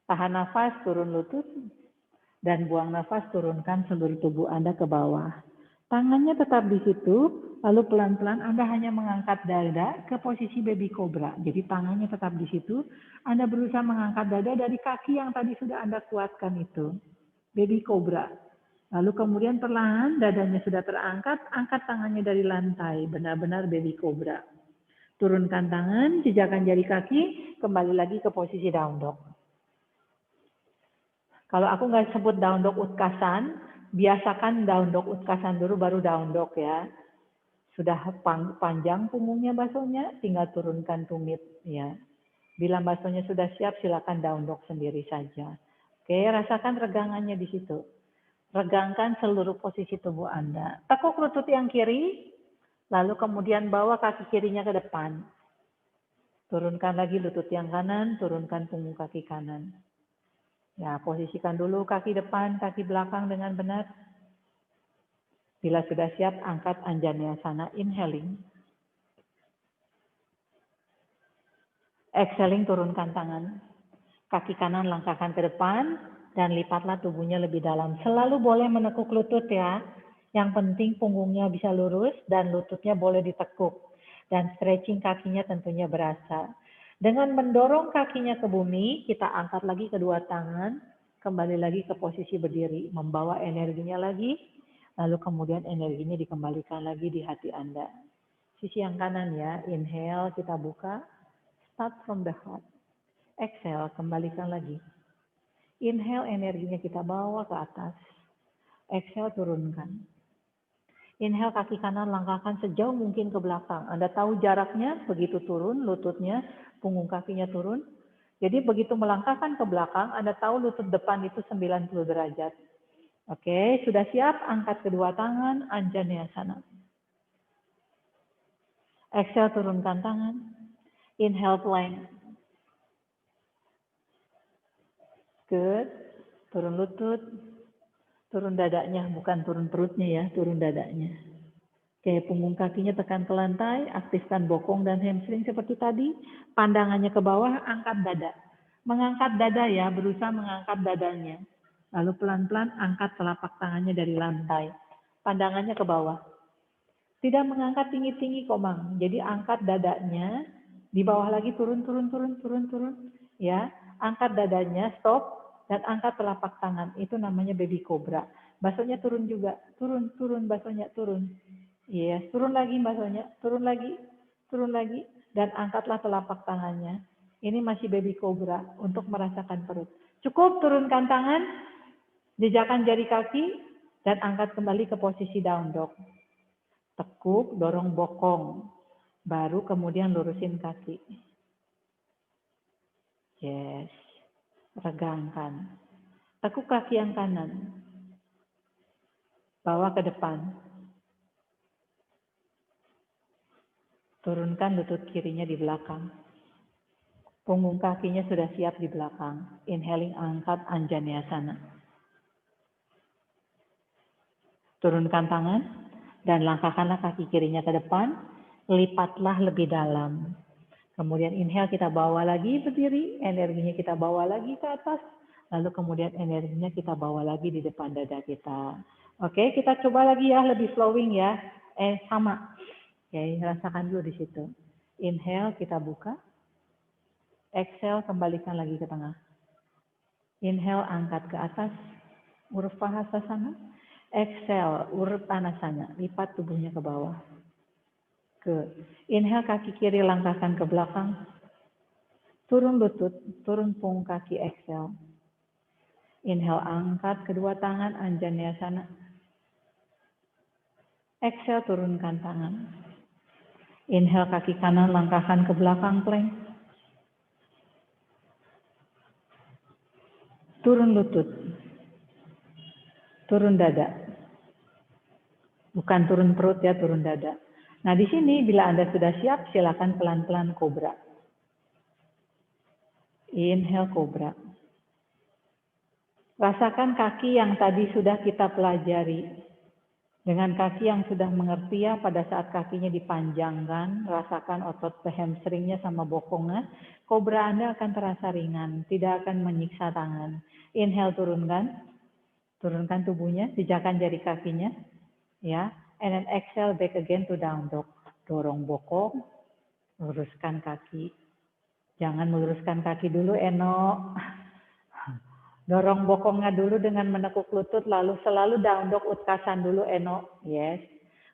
Tahan nafas, turun lutut. Dan buang nafas, turunkan seluruh tubuh Anda ke bawah. Tangannya tetap di situ, lalu pelan-pelan Anda hanya mengangkat dada ke posisi baby cobra. Jadi tangannya tetap di situ, Anda berusaha mengangkat dada dari kaki yang tadi sudah Anda kuatkan itu. Baby cobra. Lalu kemudian perlahan dadanya sudah terangkat, angkat tangannya dari lantai, benar-benar baby cobra. Turunkan tangan, jejakkan jari kaki, kembali lagi ke posisi down dog. Kalau aku nggak sebut down dog utkasan, biasakan down dog utkasan dulu baru down dog ya. Sudah panjang punggungnya basonya, tinggal turunkan tumit ya. Bila basonya sudah siap, silakan down dog sendiri saja. Oke, rasakan regangannya di situ. Regangkan seluruh posisi tubuh Anda. Tekuk lutut yang kiri, lalu kemudian bawa kaki kirinya ke depan. Turunkan lagi lutut yang kanan, turunkan punggung kaki kanan. Ya, posisikan dulu kaki depan, kaki belakang dengan benar. Bila sudah siap, angkat Anjaneyasana, inhaling. Exhaling, turunkan tangan. Kaki kanan langkahkan ke depan. Dan lipatlah tubuhnya lebih dalam. Selalu boleh menekuk lutut ya. Yang penting punggungnya bisa lurus dan lututnya boleh ditekuk. Dan stretching kakinya tentunya berasa. Dengan mendorong kakinya ke bumi, kita angkat lagi kedua tangan. Kembali lagi ke posisi berdiri. Membawa energinya lagi. Lalu kemudian energinya dikembalikan lagi di hati Anda. Sisi yang kanan ya. Inhale, kita buka. Start from the heart. Exhale, kembalikan lagi. Inhale, energinya kita bawa ke atas. Exhale, turunkan. Inhale, kaki kanan langkahkan sejauh mungkin ke belakang. Anda tahu jaraknya, begitu turun, lututnya, punggung kakinya turun. Jadi begitu melangkahkan ke belakang, Anda tahu lutut depan itu 90 derajat. Oke, sudah siap, angkat kedua tangan, Anjaneyasana. Exhale, turunkan tangan. Inhale, plank. Good. Turun lutut. Turun dadanya, bukan turun perutnya ya, turun dadanya. Oke, punggung kakinya tekan ke lantai, aktifkan bokong dan hamstring seperti tadi. Pandangannya ke bawah, angkat dada. Mengangkat dada ya, berusaha mengangkat dadanya. Lalu pelan-pelan angkat telapak tangannya dari lantai. Pandangannya ke bawah. Tidak mengangkat tinggi-tinggi kok, Bang. Jadi angkat dadanya, di bawah lagi turun. Ya, angkat dadanya, stop, dan angkat telapak tangan. Itu namanya baby cobra. Basonya turun juga. Turun, basonya turun. Yes, turun lagi basonya, turun lagi, dan angkatlah telapak tangannya. Ini masih baby cobra untuk merasakan perut. Cukup turunkan tangan, jejakkan jari kaki, dan angkat kembali ke posisi down dog. Tekuk, dorong bokong, baru kemudian lurusin kaki. Yes, regangkan. Tekuk kaki yang kanan, bawa ke depan. Turunkan lutut kirinya di belakang. Punggung kakinya sudah siap di belakang. Inhaling, angkat Anjaneyasana. Turunkan tangan dan langkahkanlah kaki kirinya ke depan. Lipatlah lebih dalam. Kemudian inhale, kita bawa lagi berdiri. Energinya kita bawa lagi ke atas. Lalu kemudian energinya kita bawa lagi di depan dada kita. Oke, kita coba lagi ya, lebih flowing ya. Sama. Oke, rasakan dulu di situ. Inhale, kita buka. Exhale, kembalikan lagi ke tengah. Inhale, angkat ke atas. Urupahasasana. Exhale, Urutanasana. Lipat tubuhnya ke bawah. Inhale, kaki kiri langkahkan ke belakang. Turun lutut, turun punggung kaki, exhale. Inhale, angkat kedua tangan, Anjaneyasana. Exhale, turunkan tangan. Inhale, kaki kanan langkahkan ke belakang, plank. Turun lutut. Turun dada. Bukan turun perut ya, turun dada. Nah di sini bila Anda sudah siap, silakan pelan-pelan kobra. Inhale, kobra. Rasakan kaki yang tadi sudah kita pelajari. Dengan kaki yang sudah mengerti ya, pada saat kakinya dipanjangkan, rasakan otot hamstringnya sama bokongnya, kobra Anda akan terasa ringan, tidak akan menyiksa tangan. Inhale, turunkan tubuhnya, jejakkan jari kakinya, ya, and then exhale back again to down dog. Dorong bokong, luruskan kaki. Jangan meluruskan kaki dulu, Eno. Dorong bokongnya dulu dengan menekuk lutut, lalu selalu down dog utkasan dulu, Eno. Yes.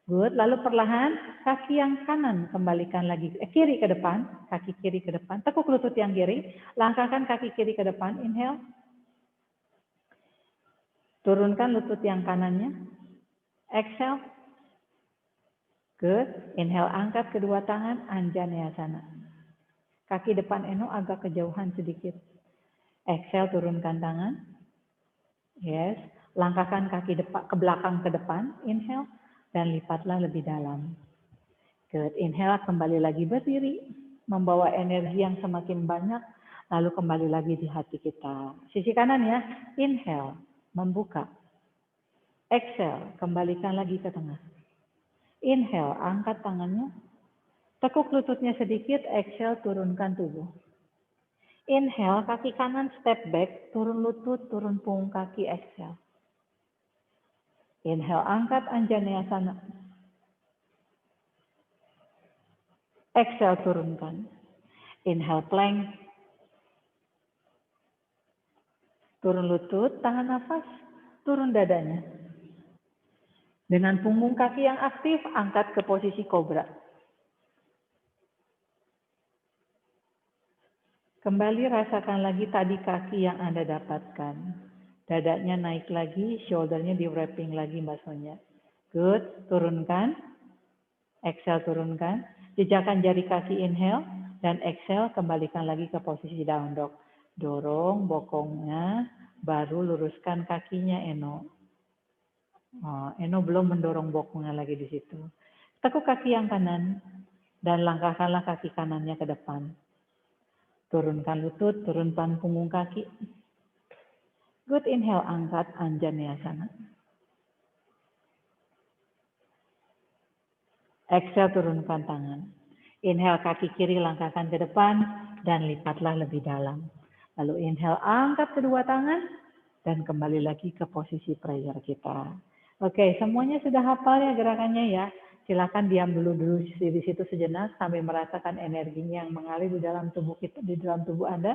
Good. Lalu perlahan, kaki yang kanan kembalikan lagi. Kiri ke depan. Kaki kiri ke depan. Tekuk lutut yang kiri. Langkahkan kaki kiri ke depan. Inhale. Turunkan lutut yang kanannya. Exhale. Good. Inhale, angkat kedua tangan. Anjaneyasana. Kaki depan Eno agak kejauhan sedikit. Exhale, turunkan tangan. Yes. Langkahkan kaki depan, ke belakang ke depan. Inhale. Dan lipatlah lebih dalam. Good. Inhale, kembali lagi berdiri. Membawa energi yang semakin banyak. Lalu kembali lagi di hati kita. Sisi kanan ya. Inhale. Membuka. Exhale. Kembalikan lagi ke tengah. Inhale. Angkat tangannya. Tekuk lututnya sedikit. Exhale. Turunkan tubuh. Inhale, kaki kanan step back, turun lutut, turun punggung kaki, exhale. Inhale, angkat Anjaneyasana. Exhale, turunkan. Inhale, plank. Turun lutut, tahan nafas, turun dadanya. Dengan punggung kaki yang aktif, angkat ke posisi kobra. Kembali rasakan lagi tadi kaki yang Anda dapatkan. Dadanya naik lagi, shouldernya di wrapping lagi Mbak Sonya. Good, turunkan. Exhale, turunkan. Jejakkan jari kaki, inhale. Dan exhale, kembalikan lagi ke posisi down dog. Dorong bokongnya, baru luruskan kakinya, Eno. Oh, Eno belum mendorong bokongnya lagi di situ. Tekuk kaki yang kanan, dan langkahkanlah kaki kanannya ke depan. Turunkan lutut, turunkan punggung kaki. Good, inhale, angkat Anjaneyasana. Exhale, turunkan tangan. Inhale, kaki kiri langkahkan ke depan dan lipatlah lebih dalam. Lalu inhale, angkat kedua tangan dan kembali lagi ke posisi prayer kita. Oke, semuanya sudah hafal ya gerakannya ya. Silakan diam dulu di situ sejenak sambil merasakan energinya yang mengalir di dalam tubuh kita, di dalam tubuh Anda.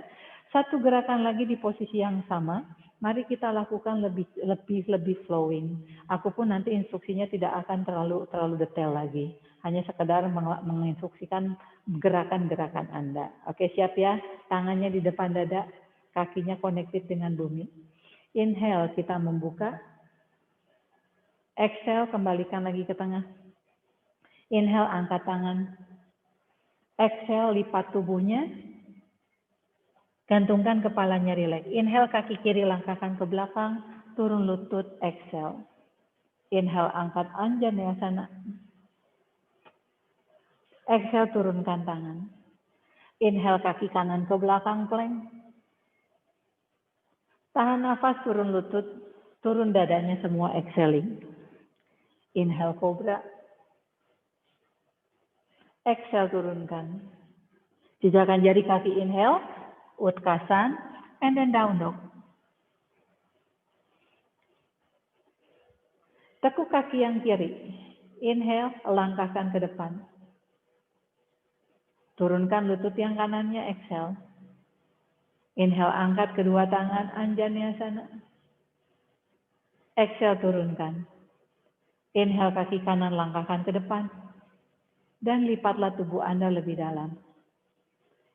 Satu gerakan lagi di posisi yang sama. Mari kita lakukan lebih flowing. Aku pun nanti instruksinya tidak akan terlalu detail lagi. Hanya sekedar menginstruksikan gerakan-gerakan Anda. Oke, siap ya? Tangannya di depan dada, kakinya connected dengan bumi. Inhale, kita membuka. Exhale, kembalikan lagi ke tengah. Inhale, angkat tangan. Exhale, lipat tubuhnya. Gantungkan kepalanya rileks. Inhale, kaki kiri langkahkan ke belakang. Turun lutut, exhale. Inhale, angkat Anjaneyasana. Exhale, turunkan tangan. Inhale, kaki kanan ke belakang, plank. Tahan nafas, turun lutut. Turun dadanya semua, exhaling. Inhale, cobra. Exhale, turunkan. Jejakkan jari kaki, inhale. Utkasan, and then down dog. Tekuk kaki yang kiri. Inhale, langkahkan ke depan. Turunkan lutut yang kanannya, exhale. Inhale, angkat kedua tangan, Anjaneyasana. Exhale, turunkan. Inhale, kaki kanan langkahkan ke depan. Dan lipatlah tubuh Anda lebih dalam.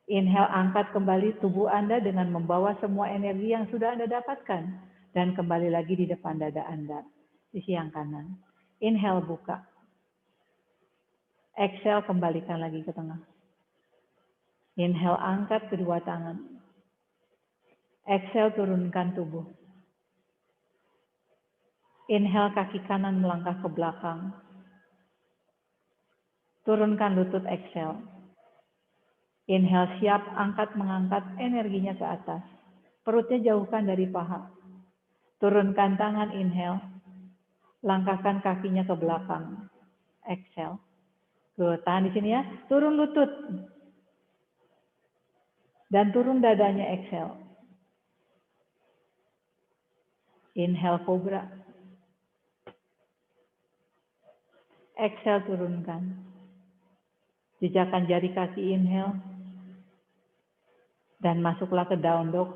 Inhale, angkat kembali tubuh Anda dengan membawa semua energi yang sudah Anda dapatkan. Dan kembali lagi di depan dada Anda. Sisi yang kanan. Inhale, buka. Exhale, kembalikan lagi ke tengah. Inhale, angkat kedua tangan. Exhale, turunkan tubuh. Inhale, kaki kanan melangkah ke belakang. Turunkan lutut, exhale. Inhale, siap, angkat mengangkat energinya ke atas. Perutnya jauhkan dari paha. Turunkan tangan, inhale. Langkahkan kakinya ke belakang. Exhale. Tuh, tahan di sini ya. Turun lutut. Dan turun dadanya, exhale. Inhale, cobra. Exhale, turunkan. Jejakkan jari kaki, inhale. Dan masuklah ke down dog.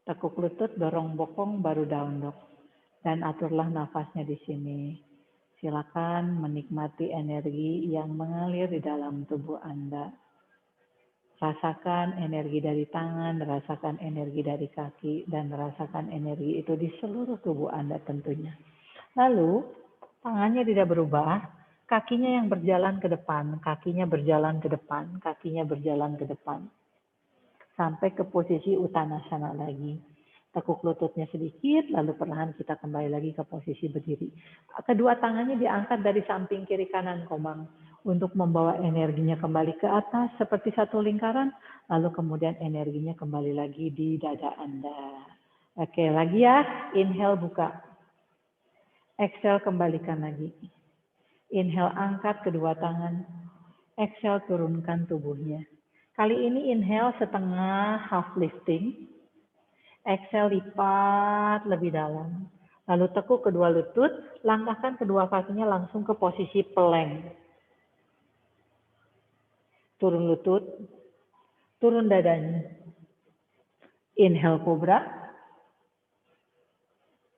Tekuk lutut, dorong bokong, baru down dog. Dan aturlah nafasnya di sini. Silakan menikmati energi yang mengalir di dalam tubuh Anda. Rasakan energi dari tangan, rasakan energi dari kaki, dan rasakan energi itu di seluruh tubuh Anda tentunya. Lalu, tangannya tidak berubah, kakinya yang berjalan ke depan, kakinya berjalan ke depan, kakinya berjalan ke depan. Sampai ke posisi Uttanasana lagi. Tekuk lututnya sedikit, lalu perlahan kita kembali lagi ke posisi berdiri. Kedua tangannya diangkat dari samping kiri kanan komang untuk membawa energinya kembali ke atas seperti satu lingkaran, lalu kemudian energinya kembali lagi di dada Anda. Oke, lagi ya. Inhale, buka. Exhale, kembalikan lagi. Inhale, angkat kedua tangan. Exhale, turunkan tubuhnya. Kali ini inhale setengah half lifting. Exhale, lipat lebih dalam. Lalu tekuk kedua lutut, langkahkan kedua kakinya langsung ke posisi plank. Turun lutut, turun dadanya. Inhale, cobra.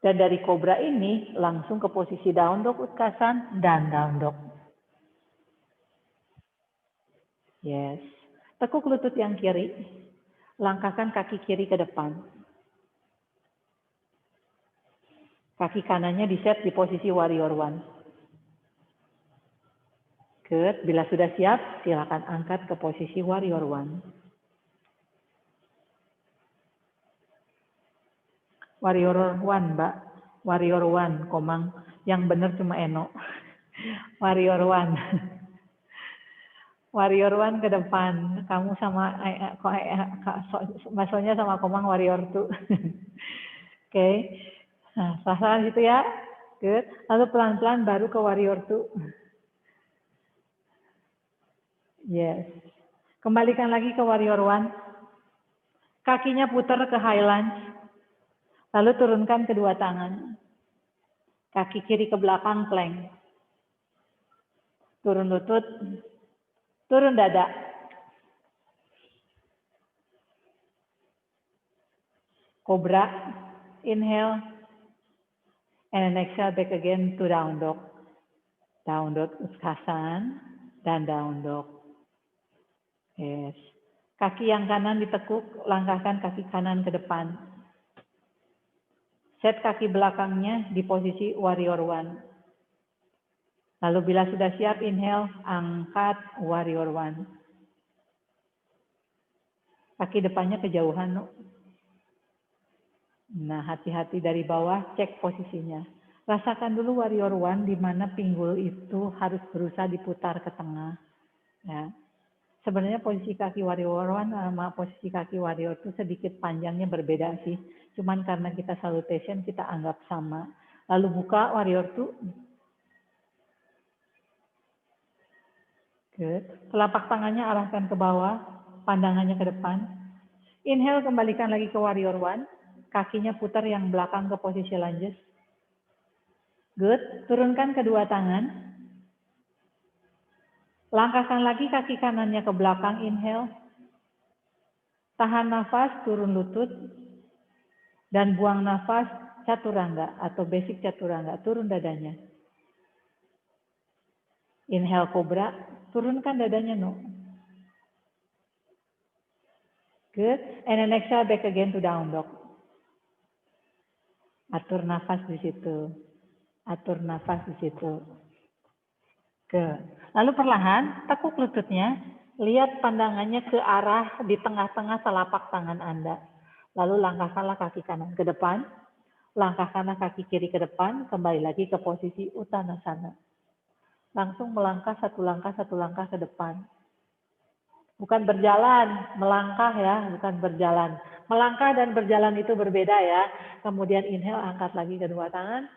Dan dari cobra ini langsung ke posisi down dog, utkasan, dan down dog. Yes. Tekuk lutut yang kiri, langkahkan kaki kiri ke depan. Kaki kanannya diset di posisi warrior one. Good. Bila sudah siap, silakan angkat ke posisi warrior one. Warrior one, Mbak. Warrior one, komang. Yang benar cuma Eno. Warrior one. Warrior one ke depan. Kamu sama Mbak Sonya sama komang warrior two. Oke. Nah, sasaran situ ya. Good. Lalu pelan-pelan baru ke warrior two. Yes. Kembalikan lagi ke warrior one. Kakinya putar ke high lunge. Lalu turunkan kedua tangan. Kaki kiri ke belakang, plank. Turun lutut. Turun dada. Cobra. Inhale. And then exhale back again to down dog. Down dog Utkasan. Dan down dog. Yes. Kaki yang kanan ditekuk, langkahkan kaki kanan ke depan. Set kaki belakangnya di posisi warrior one. Lalu bila sudah siap, inhale, angkat warrior one. Kaki depannya kejauhan. Nah, hati-hati dari bawah, cek posisinya. Rasakan dulu warrior one di mana pinggul itu harus berusaha diputar ke tengah. Ya. Sebenarnya posisi kaki warrior one sama posisi kaki warrior itu sedikit panjangnya berbeda sih. Cuman karena kita salutation, kita anggap sama. Lalu buka warrior two. Good. Telapak tangannya arahkan ke bawah, pandangannya ke depan. Inhale, kembalikan lagi ke warrior one. Kakinya putar yang belakang ke posisi lunges. Good. Turunkan kedua tangan. Langkahkan lagi kaki kanannya ke belakang, inhale. Tahan nafas, turun lutut. Dan buang nafas, chaturanga atau basic chaturanga, turun dadanya. Inhale cobra, turunkan dadanya, no. Good. And then exhale back again to down dog. Atur nafas di situ. Atur nafas di situ. Good. Lalu perlahan, tekuk lututnya, lihat pandangannya ke arah di tengah-tengah telapak tangan Anda. Lalu langkahkanlah kaki kanan ke depan, langkahkanlah kaki kiri ke depan, kembali lagi ke posisi Uttanasana. Langsung melangkah satu langkah ke depan. Bukan berjalan, melangkah ya, bukan berjalan. Melangkah dan berjalan itu berbeda ya. Kemudian inhale, angkat lagi kedua tangan.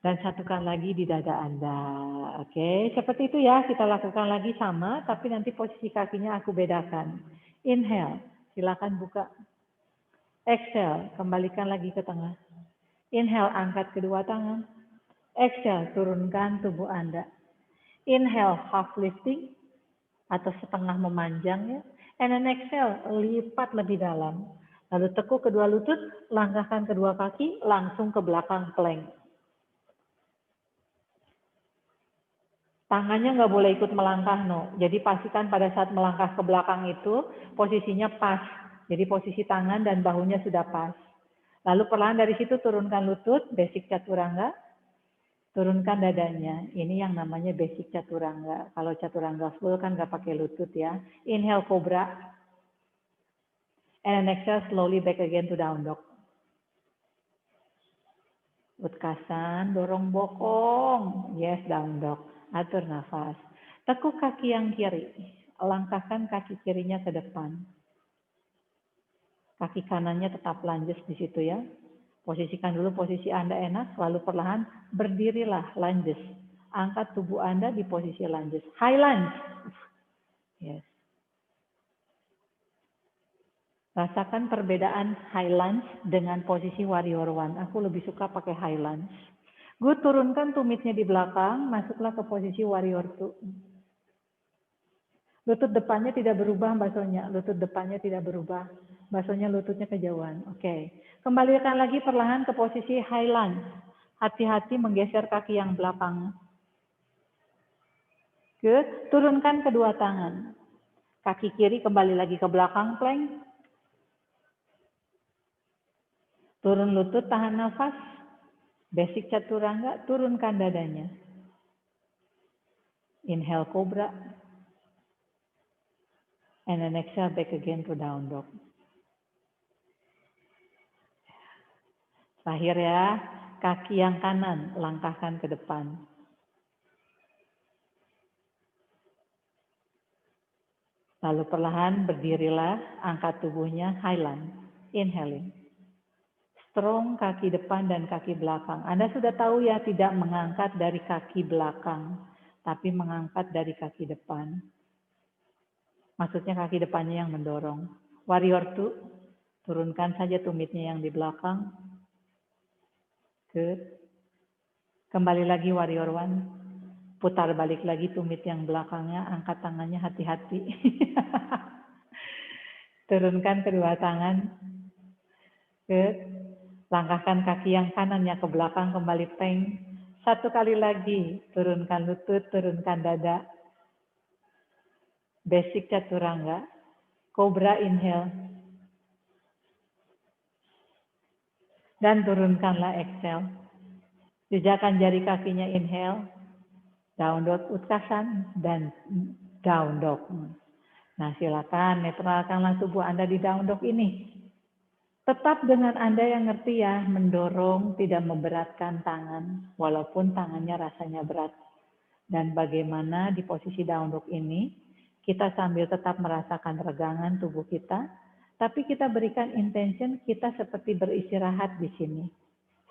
Dan satukan lagi di dada Anda. Oke, seperti itu ya. Kita lakukan lagi sama, tapi nanti posisi kakinya aku bedakan. Inhale, silakan buka. Exhale, kembalikan lagi ke tengah. Inhale, angkat kedua tangan. Exhale, turunkan tubuh Anda. Inhale, half lifting atau setengah memanjang ya. And then exhale, lipat lebih dalam. Lalu tekuk kedua lutut, langkahkan kedua kaki, langsung ke belakang plank. Tangannya nggak boleh ikut melangkah, no. Jadi pastikan pada saat melangkah ke belakang itu posisinya pas. Jadi posisi tangan dan bahunya sudah pas. Lalu perlahan dari situ turunkan lutut, basic chaturanga. Turunkan dadanya. Ini yang namanya basic chaturanga. Kalau chaturanga full kan nggak pakai lutut ya. Inhale cobra. And exhale slowly back again to down dog. Utkasan, dorong bokong. Yes, down dog. Atur nafas. Tekuk kaki yang kiri. Langkahkan kaki kirinya ke depan. Kaki kanannya tetap lunges di situ ya. Posisikan dulu posisi Anda enak, lalu perlahan berdirilah lunges. Angkat tubuh Anda di posisi lunges. High lunge. Yes. Rasakan perbedaan high lunge dengan posisi warrior one. Aku lebih suka pakai high lunge. Good, turunkan tumitnya di belakang, masuklah ke posisi warrior two. Lutut depannya tidak berubah, Mbak Sonya. Lutut depannya tidak berubah. Mbak Sonya lututnya kejauhan. Oke. Kembalikan lagi perlahan ke posisi high lunge. Hati-hati menggeser kaki yang belakang. Good. Turunkan kedua tangan. Kaki kiri kembali lagi ke belakang, plank. Turun lutut, tahan nafas. Basic chaturanga, turunkan dadanya. Inhale cobra. And then exhale back again to down dog. Terakhir ya, kaki yang kanan langkahkan ke depan. Lalu perlahan berdirilah, angkat tubuhnya, high lunge. Inhaling. Strong kaki depan dan kaki belakang. Anda sudah tahu ya, tidak mengangkat dari kaki belakang. tapi mengangkat dari kaki depan. Maksudnya kaki depannya yang mendorong. Warrior 2, turunkan saja tumitnya yang di belakang. Good. Kembali lagi Warrior 1. Putar balik lagi tumit yang belakangnya, angkat tangannya hati-hati. Turunkan kedua tangan. Good. Langkahkan kaki yang kanannya ke belakang, kembali plank. 1 kali lagi, turunkan lutut, turunkan dada. Basic chaturanga. Cobra inhale. Dan turunkanlah exhale. Jejakkan jari kakinya inhale. Down dog Utkasan dan down dog. Nah, silakan netralkanlah tubuh Anda di down dog ini. Tetap dengan Anda yang ngerti ya, mendorong, tidak memberatkan tangan, walaupun tangannya rasanya berat. Dan bagaimana di posisi down dog ini, kita sambil tetap merasakan regangan tubuh kita, tapi kita berikan intention kita seperti beristirahat di sini.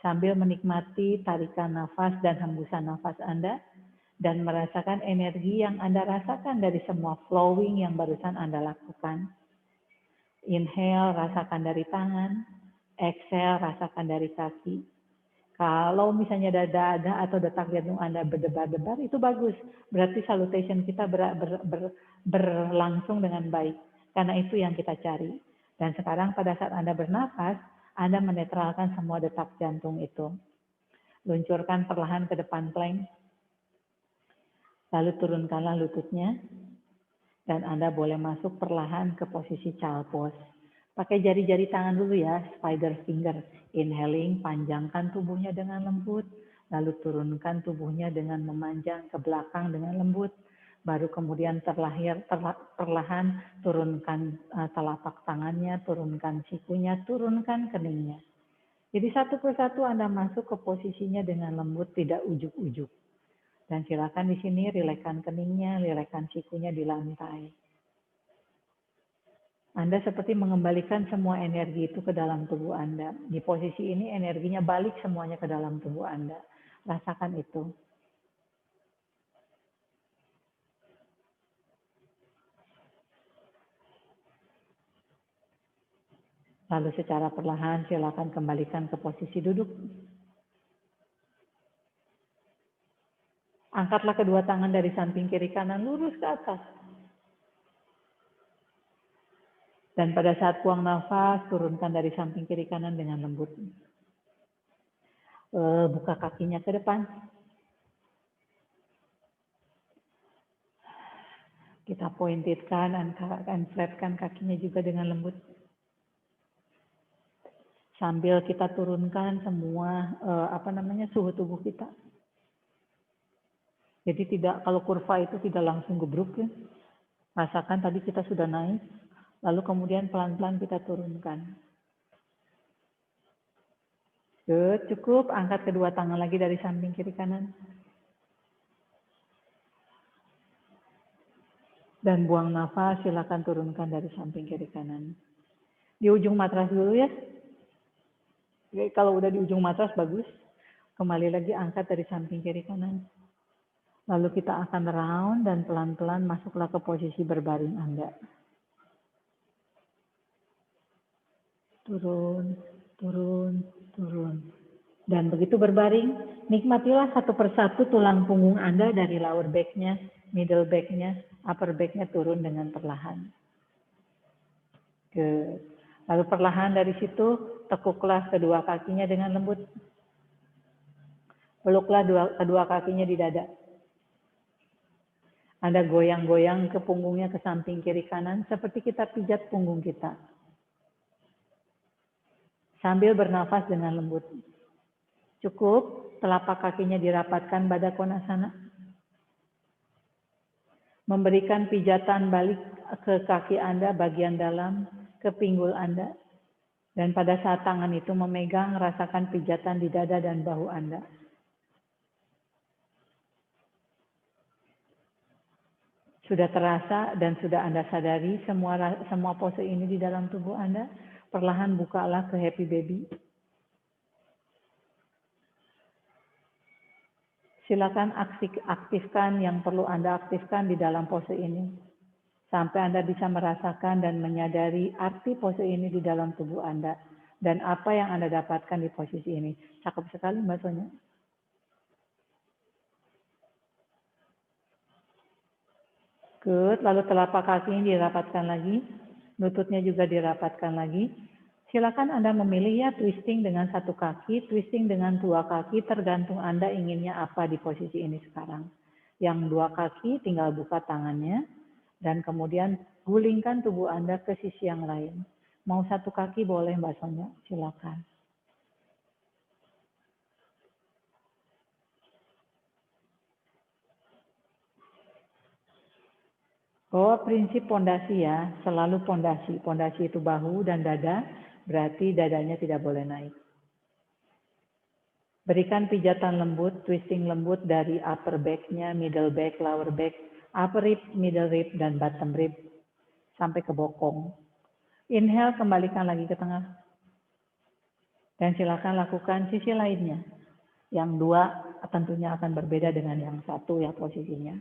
Sambil menikmati tarikan nafas dan hembusan nafas Anda, dan merasakan energi yang Anda rasakan dari semua flowing yang barusan Anda lakukan. Inhale, rasakan dari tangan. Exhale, rasakan dari kaki. Kalau misalnya dada atau detak jantung Anda berdebar-debar, itu bagus. Berarti salutation kita berlangsung dengan baik. Karena itu yang kita cari. Dan sekarang pada saat Anda bernafas, Anda menetralkan semua detak jantung itu. Luncurkan perlahan ke depan plank. Lalu turunkanlah lututnya. Dan Anda boleh masuk perlahan ke posisi child pose. Pakai jari-jari tangan dulu ya, spider finger. Inhaling, panjangkan tubuhnya dengan lembut. Lalu turunkan tubuhnya dengan memanjang ke belakang dengan lembut. Baru kemudian perlahan turunkan telapak tangannya, turunkan sikunya, turunkan keningnya. Jadi satu persatu Anda masuk ke posisinya dengan lembut, tidak ujuk-ujuk. Dan silakan di sini rilekskan keningnya, rilekskan sikunya di lantai. Anda seperti mengembalikan semua energi itu ke dalam tubuh Anda. Di posisi ini energinya balik semuanya ke dalam tubuh Anda. Rasakan itu. Lalu secara perlahan silakan kembalikan ke posisi duduk. Angkatlah kedua tangan dari samping kiri kanan lurus ke atas. Dan pada saat buang nafas, turunkan dari samping kiri kanan dengan lembut. Buka kakinya ke depan. Kita pointedkan dan flatkan kakinya juga dengan lembut. Sambil kita turunkan semua suhu tubuh kita. Jadi kalau kurva itu tidak langsung gebruk ya. Rasakan tadi kita sudah naik, lalu kemudian pelan-pelan kita turunkan. Good, cukup. Angkat kedua tangan lagi dari samping kiri kanan. Dan buang nafas, silakan turunkan dari samping kiri kanan. Di ujung matras dulu ya. Jadi, kalau udah di ujung matras bagus. Kembali lagi angkat dari samping kiri kanan. Lalu kita akan round dan pelan-pelan masuklah ke posisi berbaring Anda. Turun, turun, turun. Dan begitu berbaring, nikmatilah satu persatu tulang punggung Anda dari lower back-nya, middle back-nya, upper back-nya turun dengan perlahan. Good. Lalu perlahan dari situ, tekuklah kedua kakinya dengan lembut. Peluklah kedua kakinya di dada. Anda goyang-goyang ke punggungnya ke samping kiri kanan, seperti kita pijat punggung kita. Sambil bernafas dengan lembut. Cukup, telapak kakinya dirapatkan pada konasana. Memberikan pijatan balik ke kaki Anda bagian dalam, ke pinggul Anda. Dan pada saat tangan itu memegang, rasakan pijatan di dada dan bahu Anda. Sudah terasa dan sudah Anda sadari semua pose ini di dalam tubuh Anda. Perlahan bukalah ke happy baby. Silakan aktifkan yang perlu Anda aktifkan di dalam pose ini. Sampai Anda bisa merasakan dan menyadari arti pose ini di dalam tubuh Anda. Dan apa yang Anda dapatkan di posisi ini. Cakep sekali Mbak Sonya. Good, lalu telapak kaki ini dirapatkan lagi. Lututnya juga dirapatkan lagi. Silakan Anda memilih ya twisting dengan satu kaki, twisting dengan dua kaki, tergantung Anda inginnya apa di posisi ini sekarang. Yang dua kaki tinggal buka tangannya, dan kemudian gulingkan tubuh Anda ke sisi yang lain. Mau satu kaki boleh Mbak Sonya, silakan. Bahwa prinsip pondasi ya, selalu pondasi. Pondasi itu bahu dan dada, berarti dadanya tidak boleh naik. Berikan pijatan lembut, twisting lembut dari upper back-nya, middle back, lower back, upper rib, middle rib, dan bottom rib, sampai ke bokong. Inhale, kembalikan lagi ke tengah. Dan silakan lakukan sisi lainnya. Yang dua tentunya akan berbeda dengan yang satu ya posisinya.